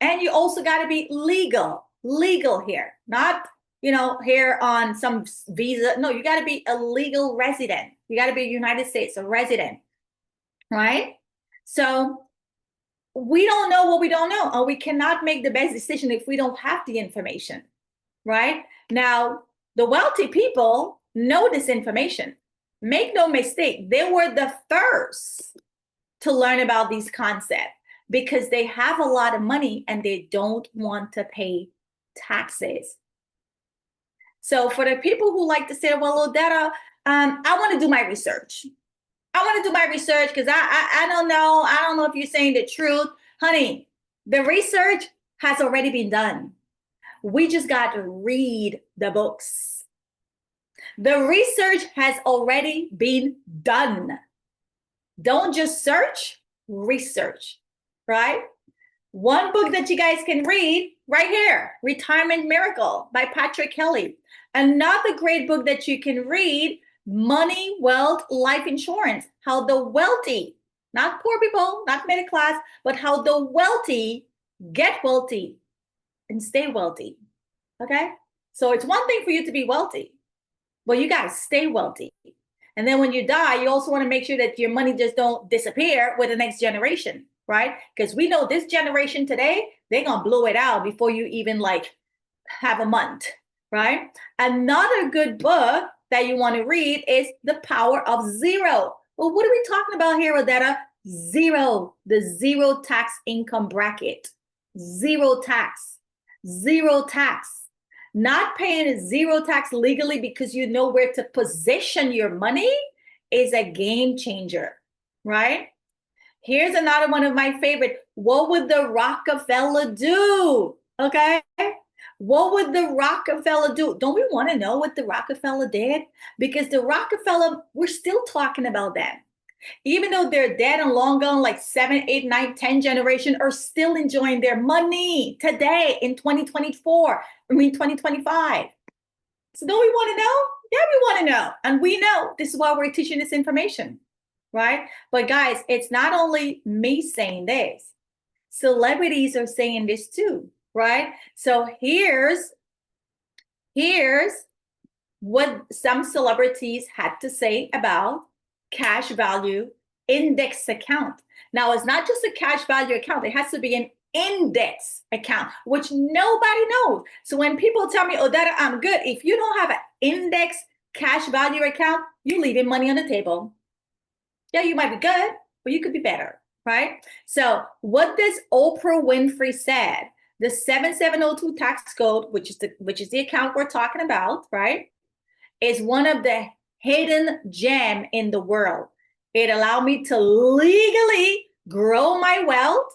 S2: And you also got to be legal here, not here on some visa. No, you got to be a legal resident. You got to be a United States a resident, right? So we don't know what we don't know, or we cannot make the best decision if we don't have the information, right? Now, the wealthy people know this information. Make no mistake, they were the first to learn about these concepts because they have a lot of money and they don't want to pay taxes. So for the people who like to say, well, Odetta, I want to do my research. I want to do my research because I don't know. I don't know if you're saying the truth. Honey, the research has already been done. We just got to read the books. The research has already been done. Don't just search, research, right? One book that you guys can read right here, Retirement Miracle by Patrick Kelly. Another great book that you can read, Money, Wealth, Life Insurance, how the wealthy, not poor people, not middle class, but how the wealthy get wealthy and stay wealthy, okay? So it's one thing for you to be wealthy, but you got to stay wealthy. And then when you die, you also want to make sure that your money just don't disappear with the next generation, right? Because we know this generation today, they're going to blow it out before you even have a month, right? Another good book that you want to read is The Power of Zero. Well, what are we talking about here, Odetta? Zero, the zero tax income bracket. Zero tax, zero tax. Not paying zero tax legally because you know where to position your money is a game changer, right? Here's another one of my favorite. What would the Rockefeller do? Okay. What would the Rockefeller do? Don't we want to know what the Rockefeller did? Because the Rockefeller, we're still talking about them. Even though they're dead and long gone, like 7, 8, 9, 10 generation are still enjoying their money today in 2025. So don't we want to know? Yeah, we want to know. And we know. This is why we're teaching this information, right? But guys, it's not only me saying this. Celebrities are saying this too, right? So here's what some celebrities had to say about cash value index account. Now, it's not just a cash value account. It has to be an index account, which nobody knows. So when people tell me, Odetta, I'm good. If you don't have an index cash value account, you're leaving money on the table. Yeah, you might be good, but you could be better, right? So what does Oprah Winfrey said? The 7702 tax code, which is the account we're talking about, right, is one of the hidden gem in the world. It allowed me to legally grow my wealth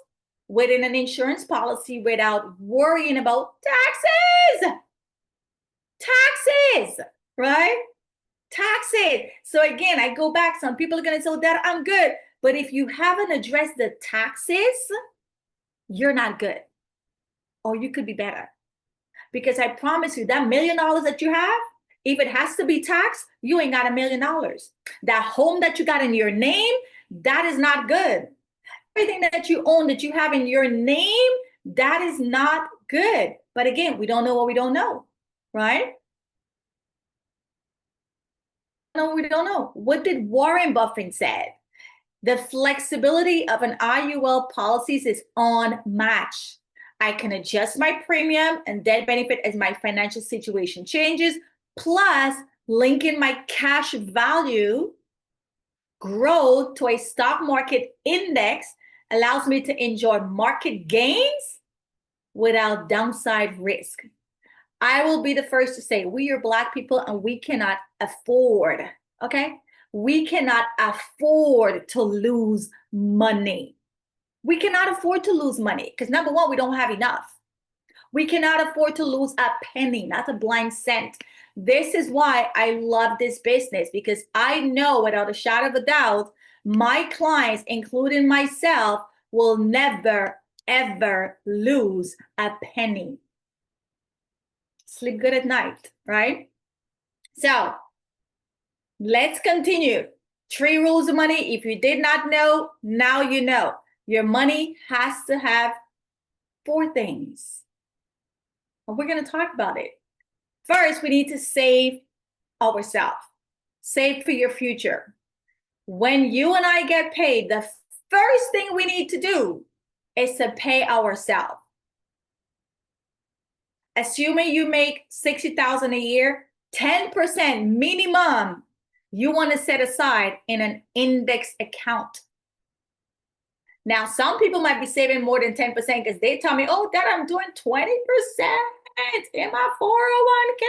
S2: within an insurance policy without worrying about taxes, right? Taxes. So again, I go back. Some people are going to say, that I'm good. But if you haven't addressed the taxes, you're not good. Or you could be better. Because I promise you, that $1 million that you have, if it has to be taxed, you ain't got $1 million. That home that you got in your name, that is not good. Everything that you own, that you have in your name, that is not good. But again, we don't know what we don't know, right? No, we don't know. What did Warren Buffett say? The flexibility of an IUL policies is unmatched. I can adjust my premium and death benefit as my financial situation changes, plus linking my cash value growth to a stock market index allows me to enjoy market gains without downside risk. I will be the first to say, we are Black people and we cannot afford, okay? We cannot afford to lose money. We cannot afford to lose money because number one, we don't have enough. We cannot afford to lose a penny, not a blind cent. This is why I love this business, because I know without a shadow of a doubt, my clients, including myself, will never, ever lose a penny. Sleep good at night, right? So let's continue. 3 rules of money. If you did not know, now you know. Your money has to have 4 things. And we're going to talk about it. First, we need to save ourselves. Save for your future. When you and I get paid, the first thing we need to do is to pay ourselves. Assuming you make $60,000 a year, 10% minimum you want to set aside in an index account. Now, some people might be saving more than 10% because they tell me, oh, Dad, I'm doing 20% in my 401k.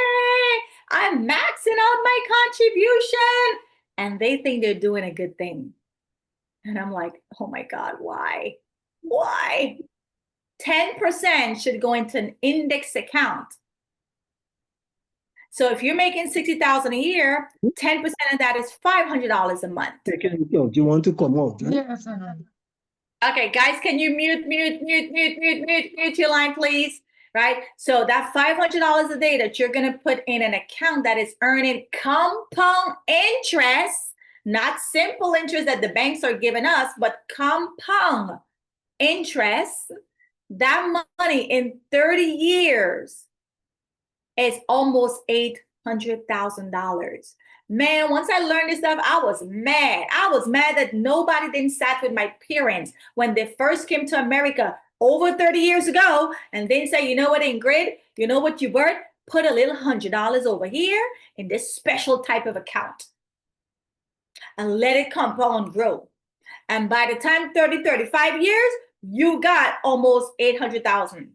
S2: I'm maxing out my contribution. And they think they're doing a good thing. And I'm like, oh my God, why? Why? 10% should go into an index account. So if you're making $60,000 a year, 10% of that is $500 a month.
S4: Do you want to come out?
S3: Yes.
S2: Okay, guys, can you mute your line, please? Right? So that $500 a day that you're going to put in an account that is earning compound interest, not simple interest that the banks are giving us, but compound interest, that money in 30 years is almost $800,000. Man, once I learned this stuff, I was mad. I was mad that nobody didn't sat with my parents when they first came to America over 30 years ago and then say, you know what, Ingrid, you know what you worth? Put a little $100 over here in this special type of account and let it compound grow. And by the time 30, 35 years, you got almost 800,000.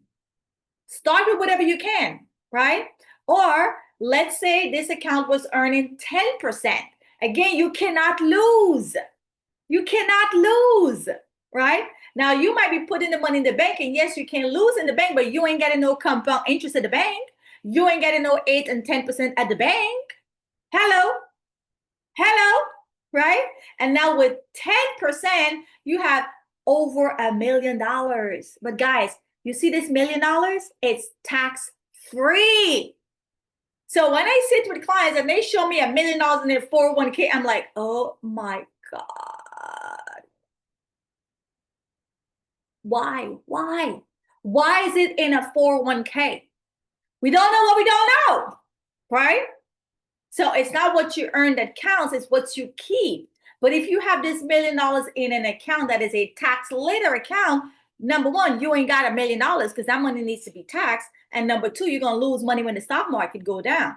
S2: Start with whatever you can, right? Or let's say this account was earning 10%. Again, you cannot lose. You cannot lose, right? Now, you might be putting the money in the bank, and yes, you can lose in the bank, but you ain't getting no compound interest at the bank. You ain't getting no 8 and 10% at the bank. Hello? Hello? Right? And now with 10%, you have over $1 million. But guys, you see this $1 million? It's tax free. So when I sit with clients and they show me $1 million in their 401k, I'm like, oh my God. Why? Why is it in a 401k? We don't know what we don't know, right? So it's not what you earn that counts, it's what you keep. But if you have this $1 million in an account that is a tax later account, number one, you ain't got $1 million because that money needs to be taxed. And number two, you're going to lose money when the stock market go down.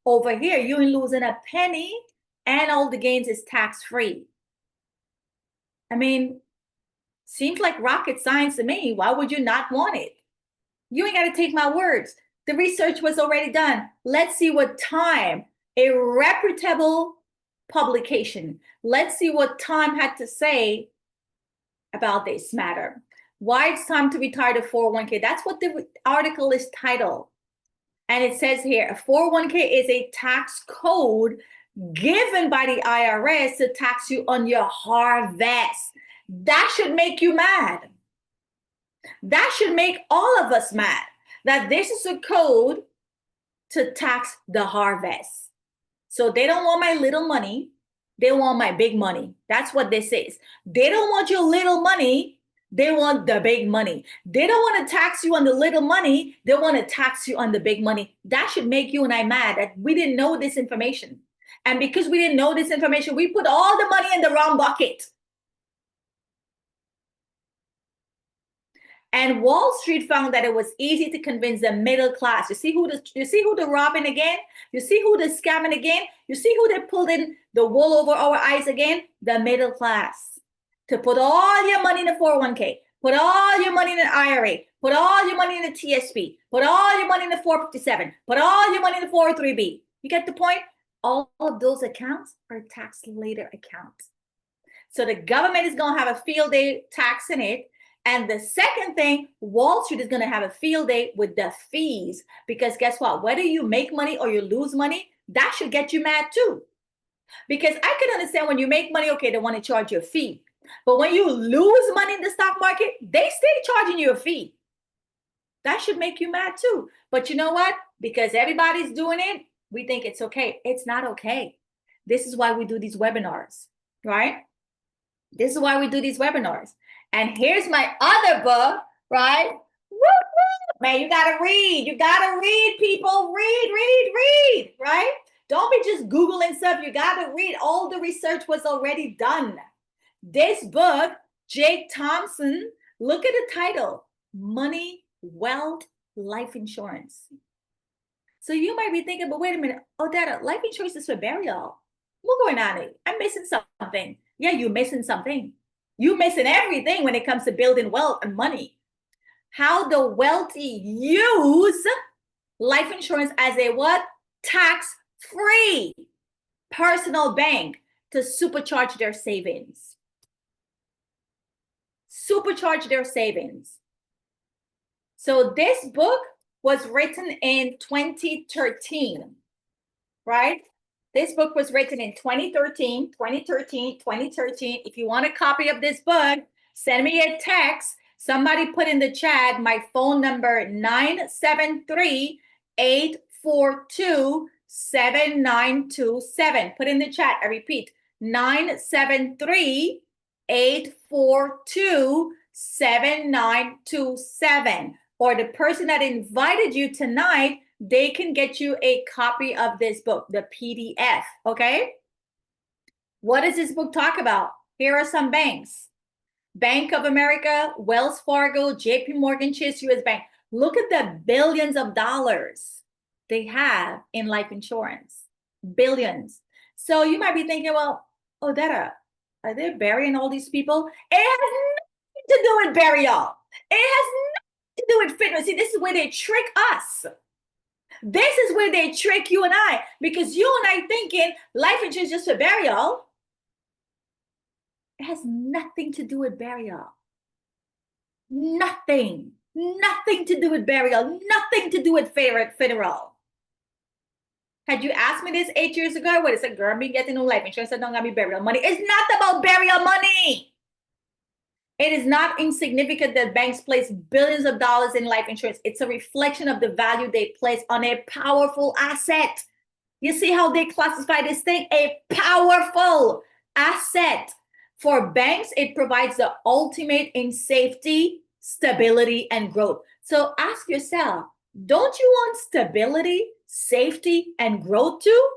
S2: Over here, you ain't losing a penny and all the gains is tax free. I mean, seems like rocket science to me. Why would you not want it? You ain't got to take my words. The research was already done. Let's see what Time, a reputable publication, let's see what Time had to say about this matter. Why it's time to retire the 401k. That's what the article is titled. And it says here, a 401k is a tax code given by the IRS to tax you on your harvest. That should make you mad. That should make all of us mad. That this is a code to tax the harvest. So they don't want my little money. They want my big money. That's what this is. They don't want your little money. They want the big money. They don't want to tax you on the little money. They want to tax you on the big money. That should make you and I mad that we didn't know this information. And because we didn't know this information, we put all the money in the wrong bucket. And Wall Street found that it was easy to convince the middle class. You see who they're robbing again? You see who they're scamming again? You see who they pulled in the wool over our eyes again? The middle class. To put all your money in the 401k, put all your money in an IRA, put all your money in the TSP, put all your money in the 457, put all your money in the 403b. You get the point? All of those accounts are tax later accounts. So the government is going to have a field day taxing it. And the second thing, Wall Street is going to have a field day with the fees. Because guess what? Whether you make money or you lose money, that should get you mad too. Because I can understand when you make money, okay, they want to charge you a fee. But when you lose money in the stock market, they stay charging you a fee. That should make you mad too. But you know what? Because everybody's doing it, we think it's okay. It's not okay. This is why we do these webinars, right? This is why we do these webinars. And here's my other book, right? Woo, woo. Man, you gotta read. You gotta read, people. Read, right? Don't be just Googling stuff. You gotta read. All the research was already done. This book, Jake Thompson, look at the title, Money, Wealth, Life Insurance. So you might be thinking, but wait a minute, Odetta, life insurance is for burial. What's going on here? I'm missing something. Yeah, you're missing something. You're missing everything when it comes to building wealth and money. How the wealthy use life insurance as a what? Tax-free personal bank to supercharge their savings. Supercharge their savings. So this book was written in 2013, right? This book was written in 2013. If you want a copy of this book, send me a text. Somebody put in the chat my phone number, 973-842-7927. Put in the chat, I repeat, 973-842-7927. Or the person that invited you tonight, they can get you a copy of this book, the PDF, okay? What does this book talk about? Here are some banks. Bank of America, Wells Fargo, JP Morgan Chase, US Bank. Look at the billions of dollars they have in life insurance. Billions. So you might be thinking, well, Odetta, are they burying all these people? It has nothing to do with burial. It has nothing to do with fitness. See, this is where they trick us. This is where they trick you and I, because you and I thinking life insurance is just for burial. It has nothing to do with burial. Nothing to do with burial. Nothing to do with funeral. Had you asked me this 8 years ago, I would have said, girl, me getting no life insurance, I don't got me burial money. It's not about burial money. It is not insignificant that banks place billions of dollars in life insurance. It's a reflection of the value they place on a powerful asset. You see how they classify this thing? A powerful asset. For banks, it provides the ultimate in safety, stability, and growth. So ask yourself, don't you want stability, safety, and growth too?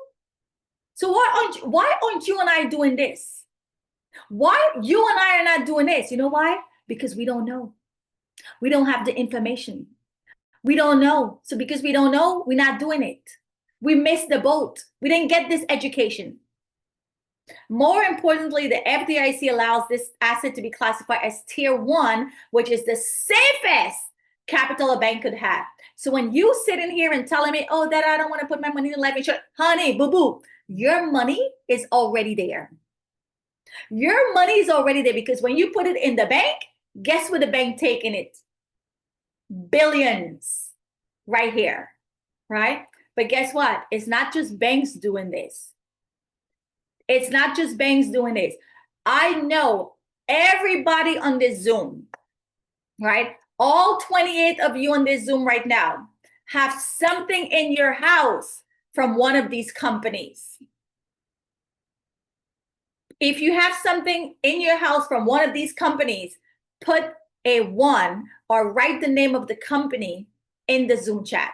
S2: So why aren't you and I doing this? Why you and I are not doing this? You know why? Because we don't know. We don't have the information. We don't know. So because we don't know, we're not doing it. We missed the boat. We didn't get this education. More importantly, the FDIC allows this asset to be classified as tier 1, which is the safest capital a bank could have. So when you sit in here and telling me, oh, that I don't want to put my money in life insurance, honey, boo-boo, your money is already there. Your money is already there, because when you put it in the bank, guess where the bank taking it? Billions right here, right? But guess what? It's not just banks doing this. It's not just banks doing this. I know everybody on this Zoom, right? All 28 of you on this Zoom right now have something in your house from one of these companies. If you have something in your house from one of these companies, put a 1 or write the name of the company in the Zoom chat.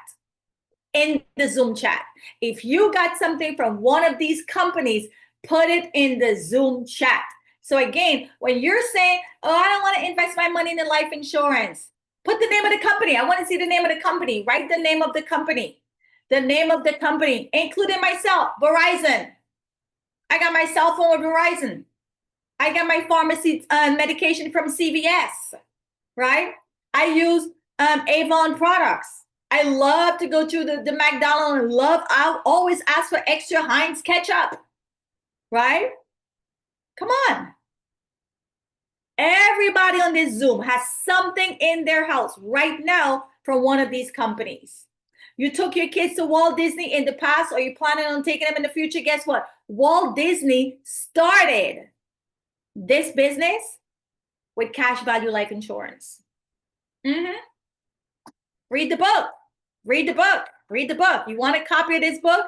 S2: In the Zoom chat. If you got something from one of these companies, put it in the Zoom chat. So again, when you're saying, oh, I don't want to invest my money in the life insurance, put the name of the company. I want to see the name of the company. Write the name of the company. The name of the company, including myself, Verizon. I got my cell phone with Verizon. I got my pharmacy medication from CVS, right? I use Avon products. I love to go to the McDonald's and I always ask for extra Heinz ketchup, right? Come on. Everybody on this Zoom has something in their house right now from one of these companies. You took your kids to Walt Disney in the past, or you're planning on taking them in the future. Guess what? Walt Disney started this business with cash value life insurance. Read the book. Read the book. Read the book. You want a copy of this book?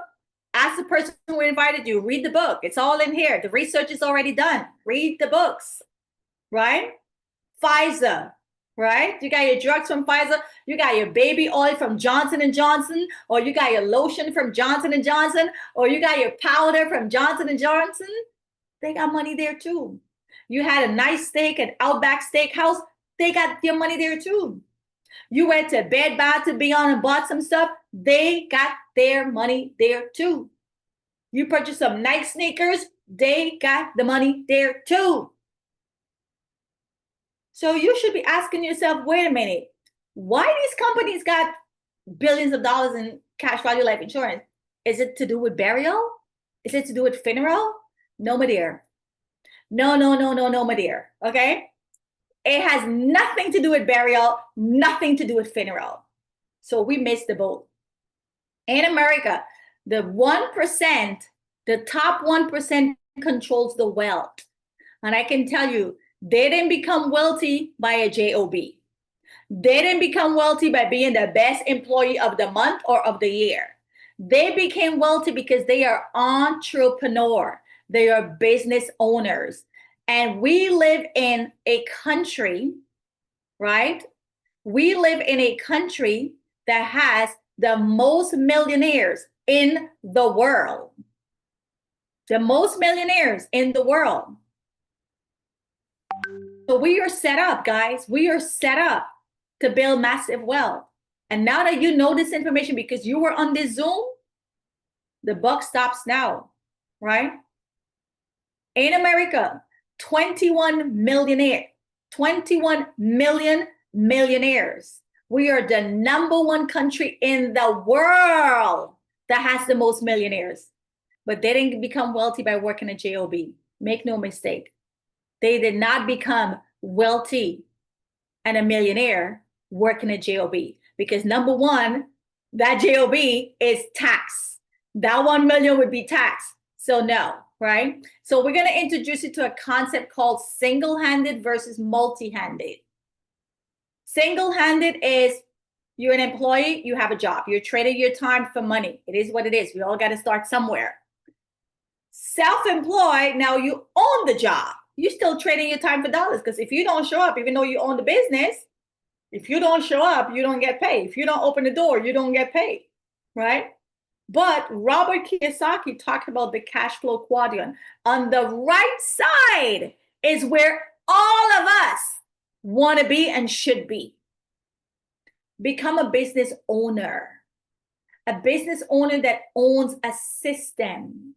S2: Ask the person who invited you. Read the book. It's all in here. The research is already done. Read the books, right? Pfizer, right? You got your drugs from Pfizer, you got your baby oil from Johnson & Johnson, or you got your lotion from Johnson & Johnson, or you got your powder from Johnson & Johnson. They got money there too. You had a nice steak at Outback Steakhouse, they got your money there too. You went to Bed Bath & Beyond and bought some stuff, they got their money there too. You purchased some Nike sneakers, they got the money there too. So you should be asking yourself, wait a minute, why these companies got billions of dollars in cash value life insurance? Is it to do with burial? Is it to do with funeral? No, my dear. No, my dear. Okay? It has nothing to do with burial, nothing to do with funeral. So we missed the boat. In America, the 1%, the top 1% controls the wealth. And I can tell you, they didn't become wealthy by a job. They didn't become wealthy by being the best employee of the month or of the year. They became wealthy because they are entrepreneur. They are business owners. And we live in a country, right? We live in a country that has the most millionaires in the world. The most millionaires in the world. So we are set up, guys. We are set up to build massive wealth. And now that you know this information because you were on this Zoom, the buck stops now, right? In America, 21 million millionaires. We are the #1 country in the world that has the most millionaires. But they didn't become wealthy by working a job. Make no mistake. They did not become wealthy and a millionaire working a job because #1, that job is tax. That 1 million would be taxed. So no, right? So we're going to introduce you to a concept called single-handed versus multi-handed. Single-handed is you're an employee, you have a job. You're trading your time for money. It is what it is. We all got to start somewhere. Self-employed, now you own the job. You're still trading your time for dollars because if you don't show up, even though you own the business, if you don't show up, you don't get paid. If you don't open the door, you don't get paid, right? But Robert Kiyosaki talked about the cash flow quadrant. On the right side is where all of us want to be and should be. Become a business owner that owns a system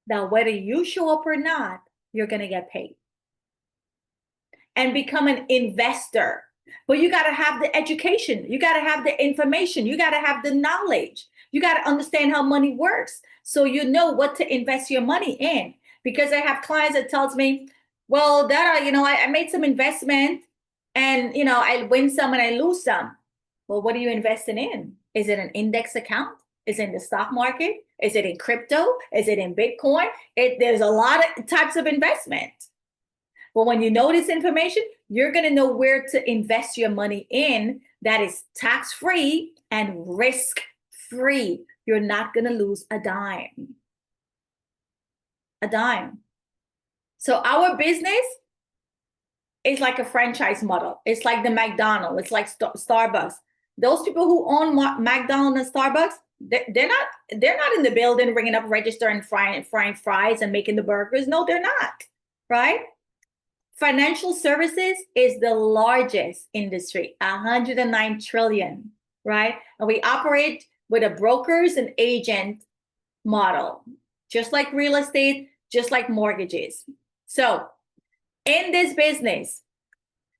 S2: that whether you show up or not, you're going to get paid. And become an investor. But you got to have the education. You got to have the information. You got to have the knowledge. You got to understand how money works so you know what to invest your money in. Because I have clients that tells me, well, Dara, I made some investment and, I win some and I lose some. Well, what are you investing in? Is it an index account? Is it in the stock market? Is it in crypto? Is it in Bitcoin? There's a lot of types of investment. But when you know this information, you're going to know where to invest your money in that is tax-free and risk-free. You're not going to lose a dime. A dime. So our business is like a franchise model. It's like the McDonald's. It's like Starbucks. Those people who own McDonald's and Starbucks, they're not in the building ringing up register and frying fries and making the burgers. No, they're not, right? Financial services is the largest industry, 109 trillion, right? And we operate with a brokers and agent model, just like real estate, just like mortgages. So in this business,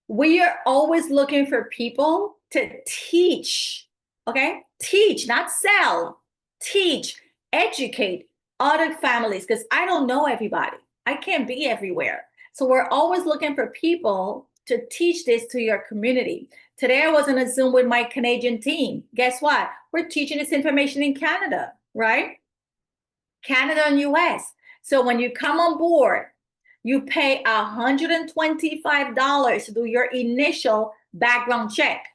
S2: we are always looking for people to teach, okay? Teach, not sell. Teach, educate other families, because I don't know everybody. I can't be everywhere. So we're always looking for people to teach this to your community. Today, I was on a Zoom with my Canadian team. Guess what? We're teaching this information in Canada, right? Canada and US. So when you come on board, you pay $125 to do your initial background check.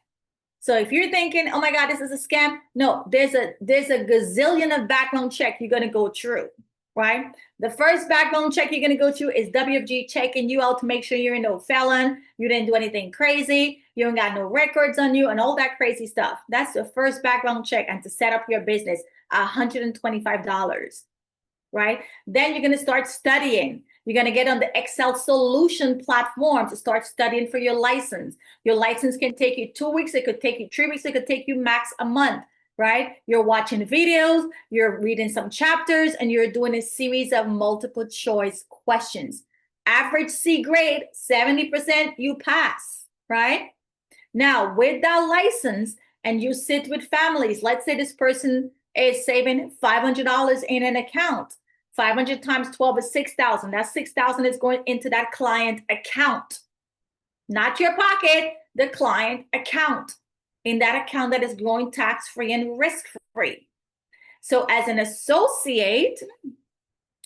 S2: So if you're thinking, oh my God, this is a scam. No, there's a gazillion of background check you're going to go through. right? The first background check you're going to go through is WFG checking you out to make sure you're no felon, you didn't do anything crazy, you don't got no records on you, and all that crazy stuff. That's the first background check, and to set up your business, $125, right? Then you're going to start studying. You're going to get on the Excel solution platform to start studying for your license. Your license can take you 2 weeks, it could take you 3 weeks, it could take you max a month, right? You're watching videos, you're reading some chapters, and you're doing a series of multiple choice questions. Average C grade, 70% you pass, right? Now, with that license, and you sit with families, let's say this person is saving $500 in an account. 500 times 12 is 6,000. That 6,000 is going into that client account, not your pocket, the client account. In that account that is growing tax-free and risk-free. So as an associate,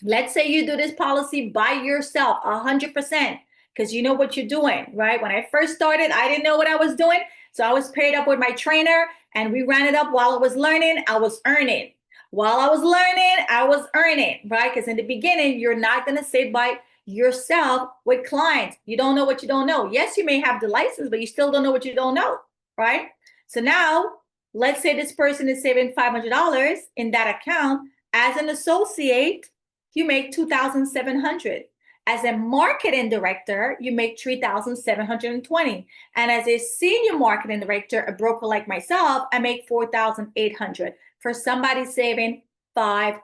S2: let's say you do this policy by yourself, 100%, because you know what you're doing, right? When I first started, I didn't know what I was doing. So I was paired up with my trainer, and we ran it up while I was learning, I was earning. While I was learning, I was earning, right? Because in the beginning, you're not going to save by yourself with clients. You don't know what you don't know. Yes, you may have the license, but you still don't know what you don't know, right? So now, let's say this person is saving $500 in that account. As an associate, you make $2,700. As a marketing director, you make $3,720. And as a senior marketing director, a broker like myself, I make $4,800 for somebody saving $500.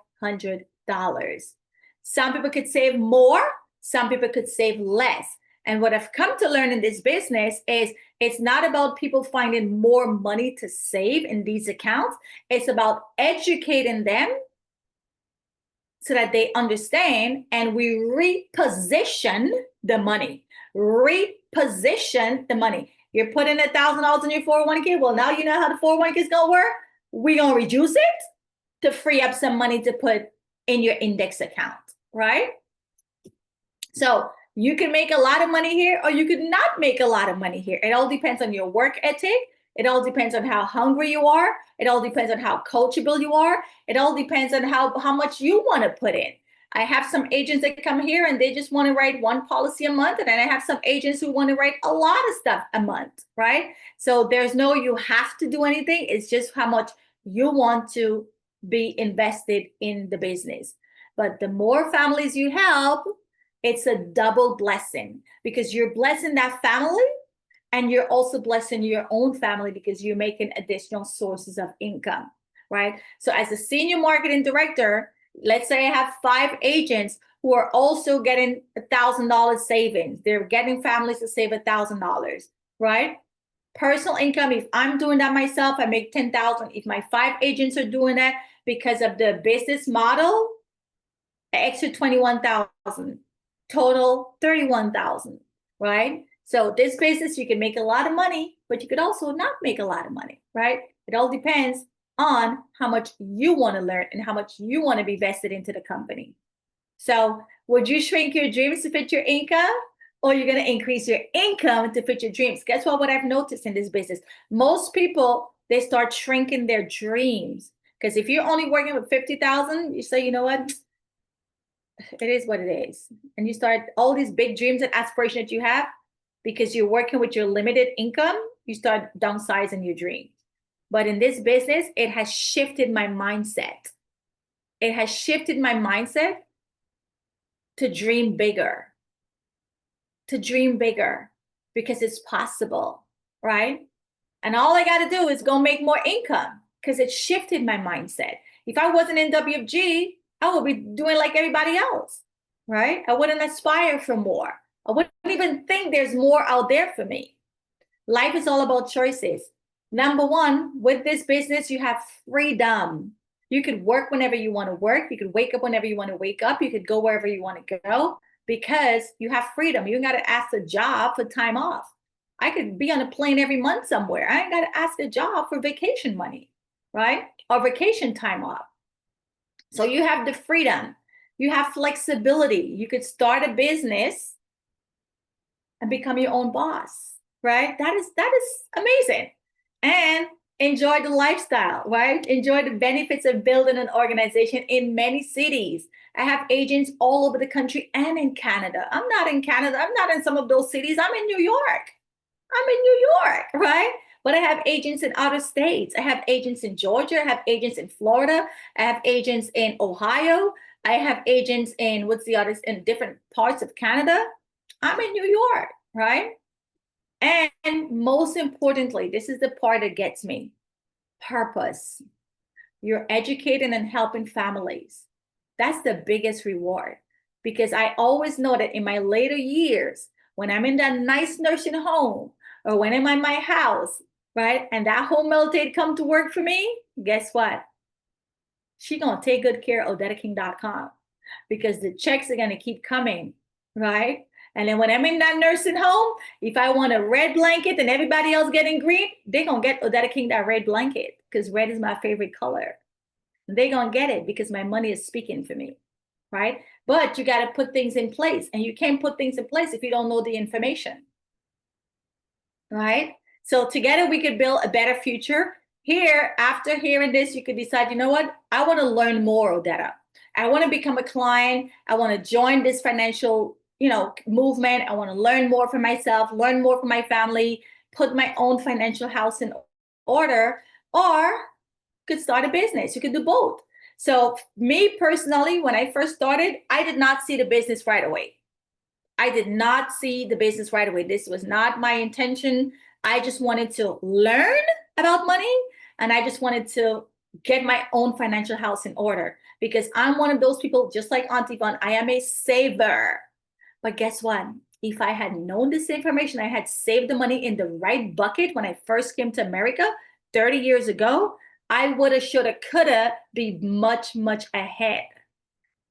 S2: Some people could save more, some people could save less. And what I've come to learn in this business is it's not about people finding more money to save in these accounts. It's about educating them so that they understand, and we reposition the money. Reposition the money. You're putting $1,000 in your 401k. Well, now you know how the 401k is going to work. We're going to reduce it to free up some money to put in your index account, right? So you can make a lot of money here, or you could not make a lot of money here. It all depends on your work ethic. It all depends on how hungry you are. It all depends on how coachable you are. It all depends on how much you want to put in. I have some agents that come here and they just want to write one policy a month. And then I have some agents who want to write a lot of stuff a month, right? So there's no you have to do anything. It's just how much you want to be invested in the business. But the more families you help, it's a double blessing, because you're blessing that family and you're also blessing your own family because you're making additional sources of income, right? So as a senior marketing director, let's say I have 5 agents who are also getting $1,000 savings. They're getting families to save $1,000, right? Personal income, if I'm doing that myself, I make $10,000. If my 5 agents are doing that because of the business model, extra $21,000. Total $31,000, right? So this business, you can make a lot of money, but you could also not make a lot of money, right? It all depends on how much you want to learn and how much you want to be vested into the company. So would you shrink your dreams to fit your income, or you're going to increase your income to fit your dreams? Guess what I've noticed in this business? Most people, they start shrinking their dreams, because if you're only working with 50,000, you say, you know what? It is what it is. And you start all these big dreams and aspirations that you have, because you're working with your limited income, you start downsizing your dreams. But in this business, it has shifted my mindset. It has shifted my mindset to dream bigger, because it's possible, right? And all I got to do is go make more income, because it shifted my mindset. If I wasn't in WFG, I would be doing like everybody else, right? I wouldn't aspire for more. I wouldn't even think there's more out there for me. Life is all about choices. Number one, with this business, you have freedom. You could work whenever you want to work. You could wake up whenever you want to wake up. You could go wherever you want to go, because you have freedom. You ain't got to ask the job for time off. I could be on a plane every month somewhere. I ain't got to ask the job for vacation money, right? Or vacation time off. So you have the freedom. You have flexibility. You could start a business and become your own boss, right? That is amazing. And enjoy the lifestyle, right? Enjoy the benefits of building an organization in many cities. I have agents all over the country and in Canada. I'm not in Canada. I'm not in some of those cities. I'm in New York. I'm in New York, right? But I have agents in other states. I have agents in Georgia. I have agents in Florida. I have agents in Ohio. I have agents in in different parts of Canada. I'm in New York, right? And most importantly, this is the part that gets me. Purpose. You're educating and helping families. That's the biggest reward, because I always know that in my later years, when I'm in that nice nursing home or when I'm in my house, right, and that home health aide come to work for me, guess what? She gonna take good care of OdettaKing.com, because the checks are gonna keep coming, right? And then when I'm in that nursing home, if I want a red blanket and everybody else getting green, they're gonna get Odetta King that red blanket, because red is my favorite color. They're gonna get it because my money is speaking for me, right? But you gotta put things in place, and you can't put things in place if you don't know the information, right? So together we could build a better future. Here, after hearing this, you could decide, you know what? I wanna learn more, Odetta. I wanna become a client. I wanna join this financial, movement. I wanna learn more for myself, learn more for my family, put my own financial house in order, or could start a business. You could do both. So me personally, when I first started, I did not see the business right away. I did not see the business right away. This was not my intention. I just wanted to learn about money, and I just wanted to get my own financial house in order, because I'm one of those people, just like Auntie Von, I am a saver. But guess what? If I had known this information, I had saved the money in the right bucket when I first came to America 30 years ago, I woulda, shoulda, coulda be much, much ahead.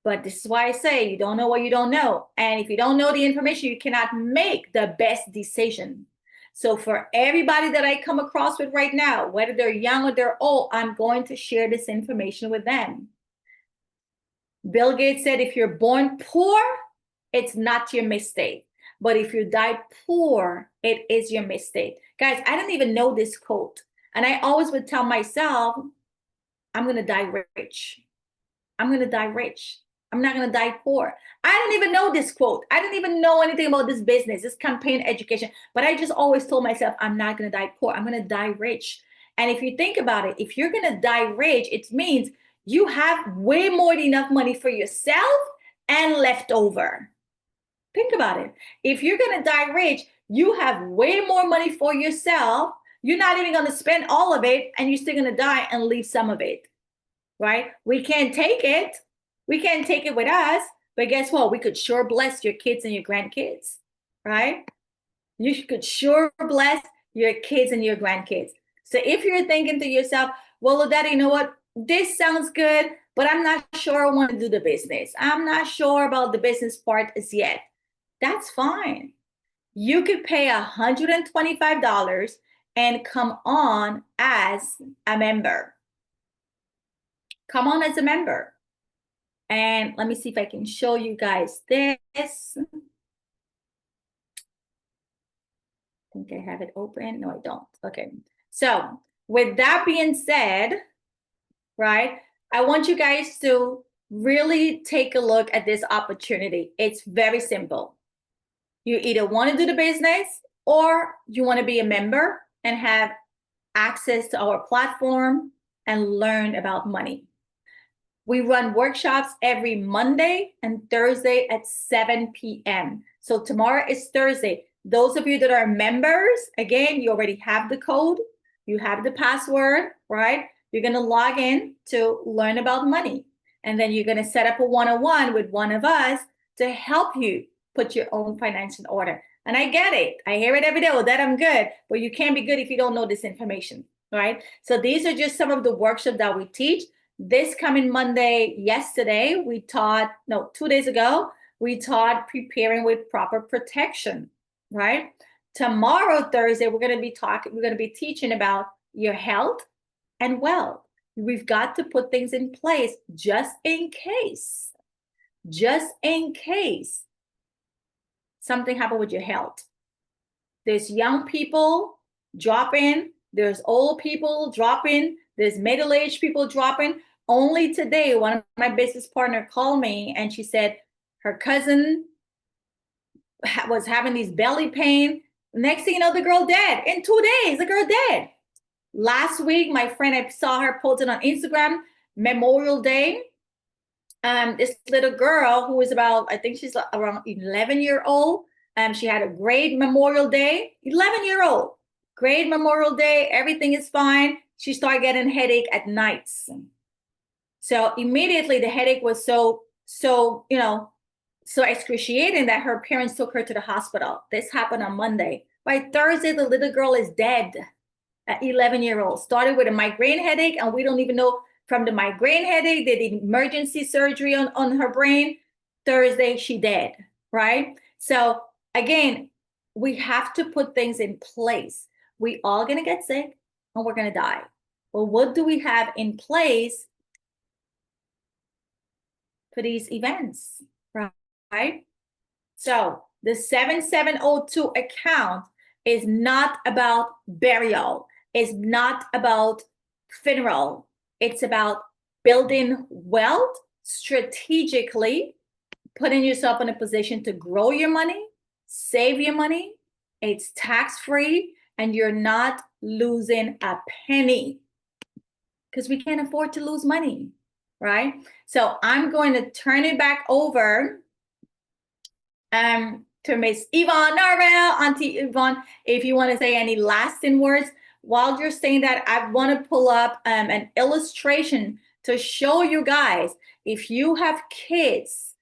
S2: But this is why I say you don't know what you don't know. And if you don't know the information, you cannot make the best decision. So for everybody that I come across with right now, whether they're young or they're old, I'm going to share this information with them. Bill Gates said, if you're born poor, it's not your mistake. But if you die poor, it is your mistake. Guys, I didn't even know this quote. And I always would tell myself, I'm going to die rich. I'm going to die rich. I'm not going to die poor. I didn't even know this quote. I didn't even know anything about this business, this campaign education. But I just always told myself, I'm not going to die poor. I'm going to die rich. And if you think about it, if you're going to die rich, it means you have way more than enough money for yourself and left over. Think about it. If you're going to die rich, you have way more money for yourself. You're not even going to spend all of it, and you're still going to die and leave some of it, right? We can't take it. We can't take it with us, but guess what? We could sure bless your kids and your grandkids, right? You could sure bless your kids and your grandkids. So if you're thinking to yourself, well, Odetta, you know what? This sounds good, but I'm not sure I want to do the business. I'm not sure about the business part as yet. That's fine. You could pay $125 and come on as a member. Come on as a member. And let me see if I can show you guys this. I think I have it open. No, I don't. Okay. So with that being said, right, I want you guys to really take a look at this opportunity. It's very simple. You either want to do the business or you want to be a member and have access to our platform and learn about money. We run workshops every Monday and Thursday at 7 p.m. So tomorrow is Thursday. Those of you that are members, again, you already have the code. You have the password, right? You're going to log in to learn about money. And then you're going to set up a one-on-one with one of us to help you put your own finance in order. And I get it. I hear it every day. Oh, that I'm good. But you can't be good if you don't know this information, right? So these are just some of the workshops that we teach. This coming Monday, yesterday, 2 days ago, we taught preparing with proper protection, right? Tomorrow, Thursday, we're going to be teaching about your health and wealth. We've got to put things in place just in case something happened with your health. There's young people dropping There's old people dropping, there's middle-aged people dropping. Only today, one of my business partner called me and she said her cousin was having these belly pain. Next thing you know, the girl dead. In 2 days, the girl dead. Last week, my friend, I saw her posted on Instagram, Memorial Day. This little girl who is about, I think she's around 11-year old. She had a great Memorial Day, 11-year-old, great Memorial Day. Everything is fine. She started getting headache at nights. So immediately the headache was so excruciating that her parents took her to the hospital. This happened on Monday. By Thursday, the little girl is dead at 11-year-old. Started with a migraine headache, and we don't even know from the migraine headache, they did emergency surgery on her brain. Thursday, she dead, right? So again, we have to put things in place. We all gonna get sick and we're gonna die. Well, what do we have in place for these events, right? So the 7702 account is not about burial. It's not about funeral. It's about building wealth strategically, putting yourself in a position to grow your money, save your money. It's tax-free, and you're not losing a penny because we can't afford to lose money, right? So I'm going to turn it back over to Miss Yvonne Narvell, Auntie Yvonne, if you want to say any lasting words. While you're saying that, I want to pull up an illustration to show you guys, if you have kids,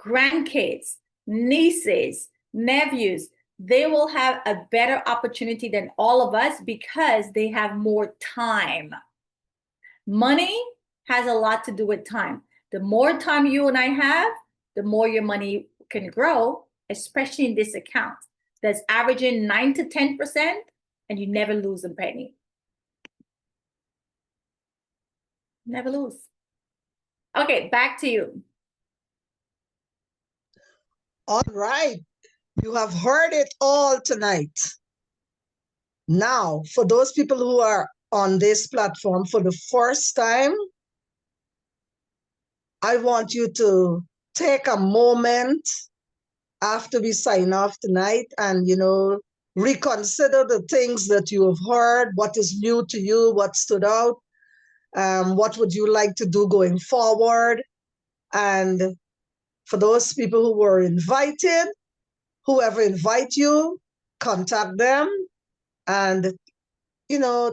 S2: grandkids, nieces, nephews, they will have a better opportunity than all of us because they have more time. Money has a lot to do with time. The more time you and I have, the more your money can grow, especially in this account that's averaging 9 to 10%, and you never lose a penny. Never lose. Okay, back to you.
S1: All right. You have heard it all tonight. Now, for those people who are on this platform for the first time, I want you to take a moment after we sign off tonight and, reconsider the things that you have heard, what is new to you, what stood out, what would you like to do going forward. And for those people who were invited, whoever invite you, contact them and,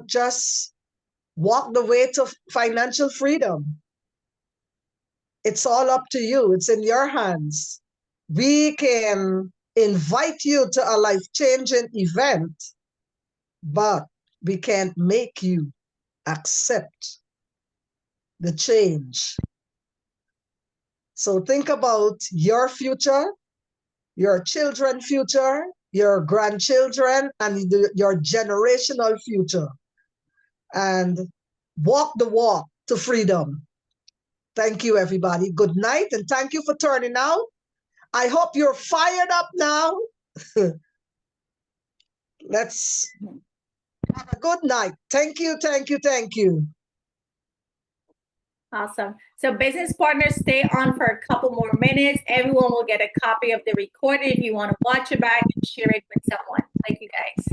S1: just walk the way to financial freedom. It's all up to you. It's in your hands. We can invite you to a life-changing event, but we can't make you accept the change. So think about your future, your children's future, your grandchildren, and your generational future. And walk the walk to freedom. Thank you, everybody. Good night, and thank you for turning out. I hope you're fired up now. Let's have a good night. Thank you, thank you, thank you.
S2: Awesome. So business partners, stay on for a couple more minutes. Everyone will get a copy of the recording if you want to watch it back and share it with someone. Thank you, guys.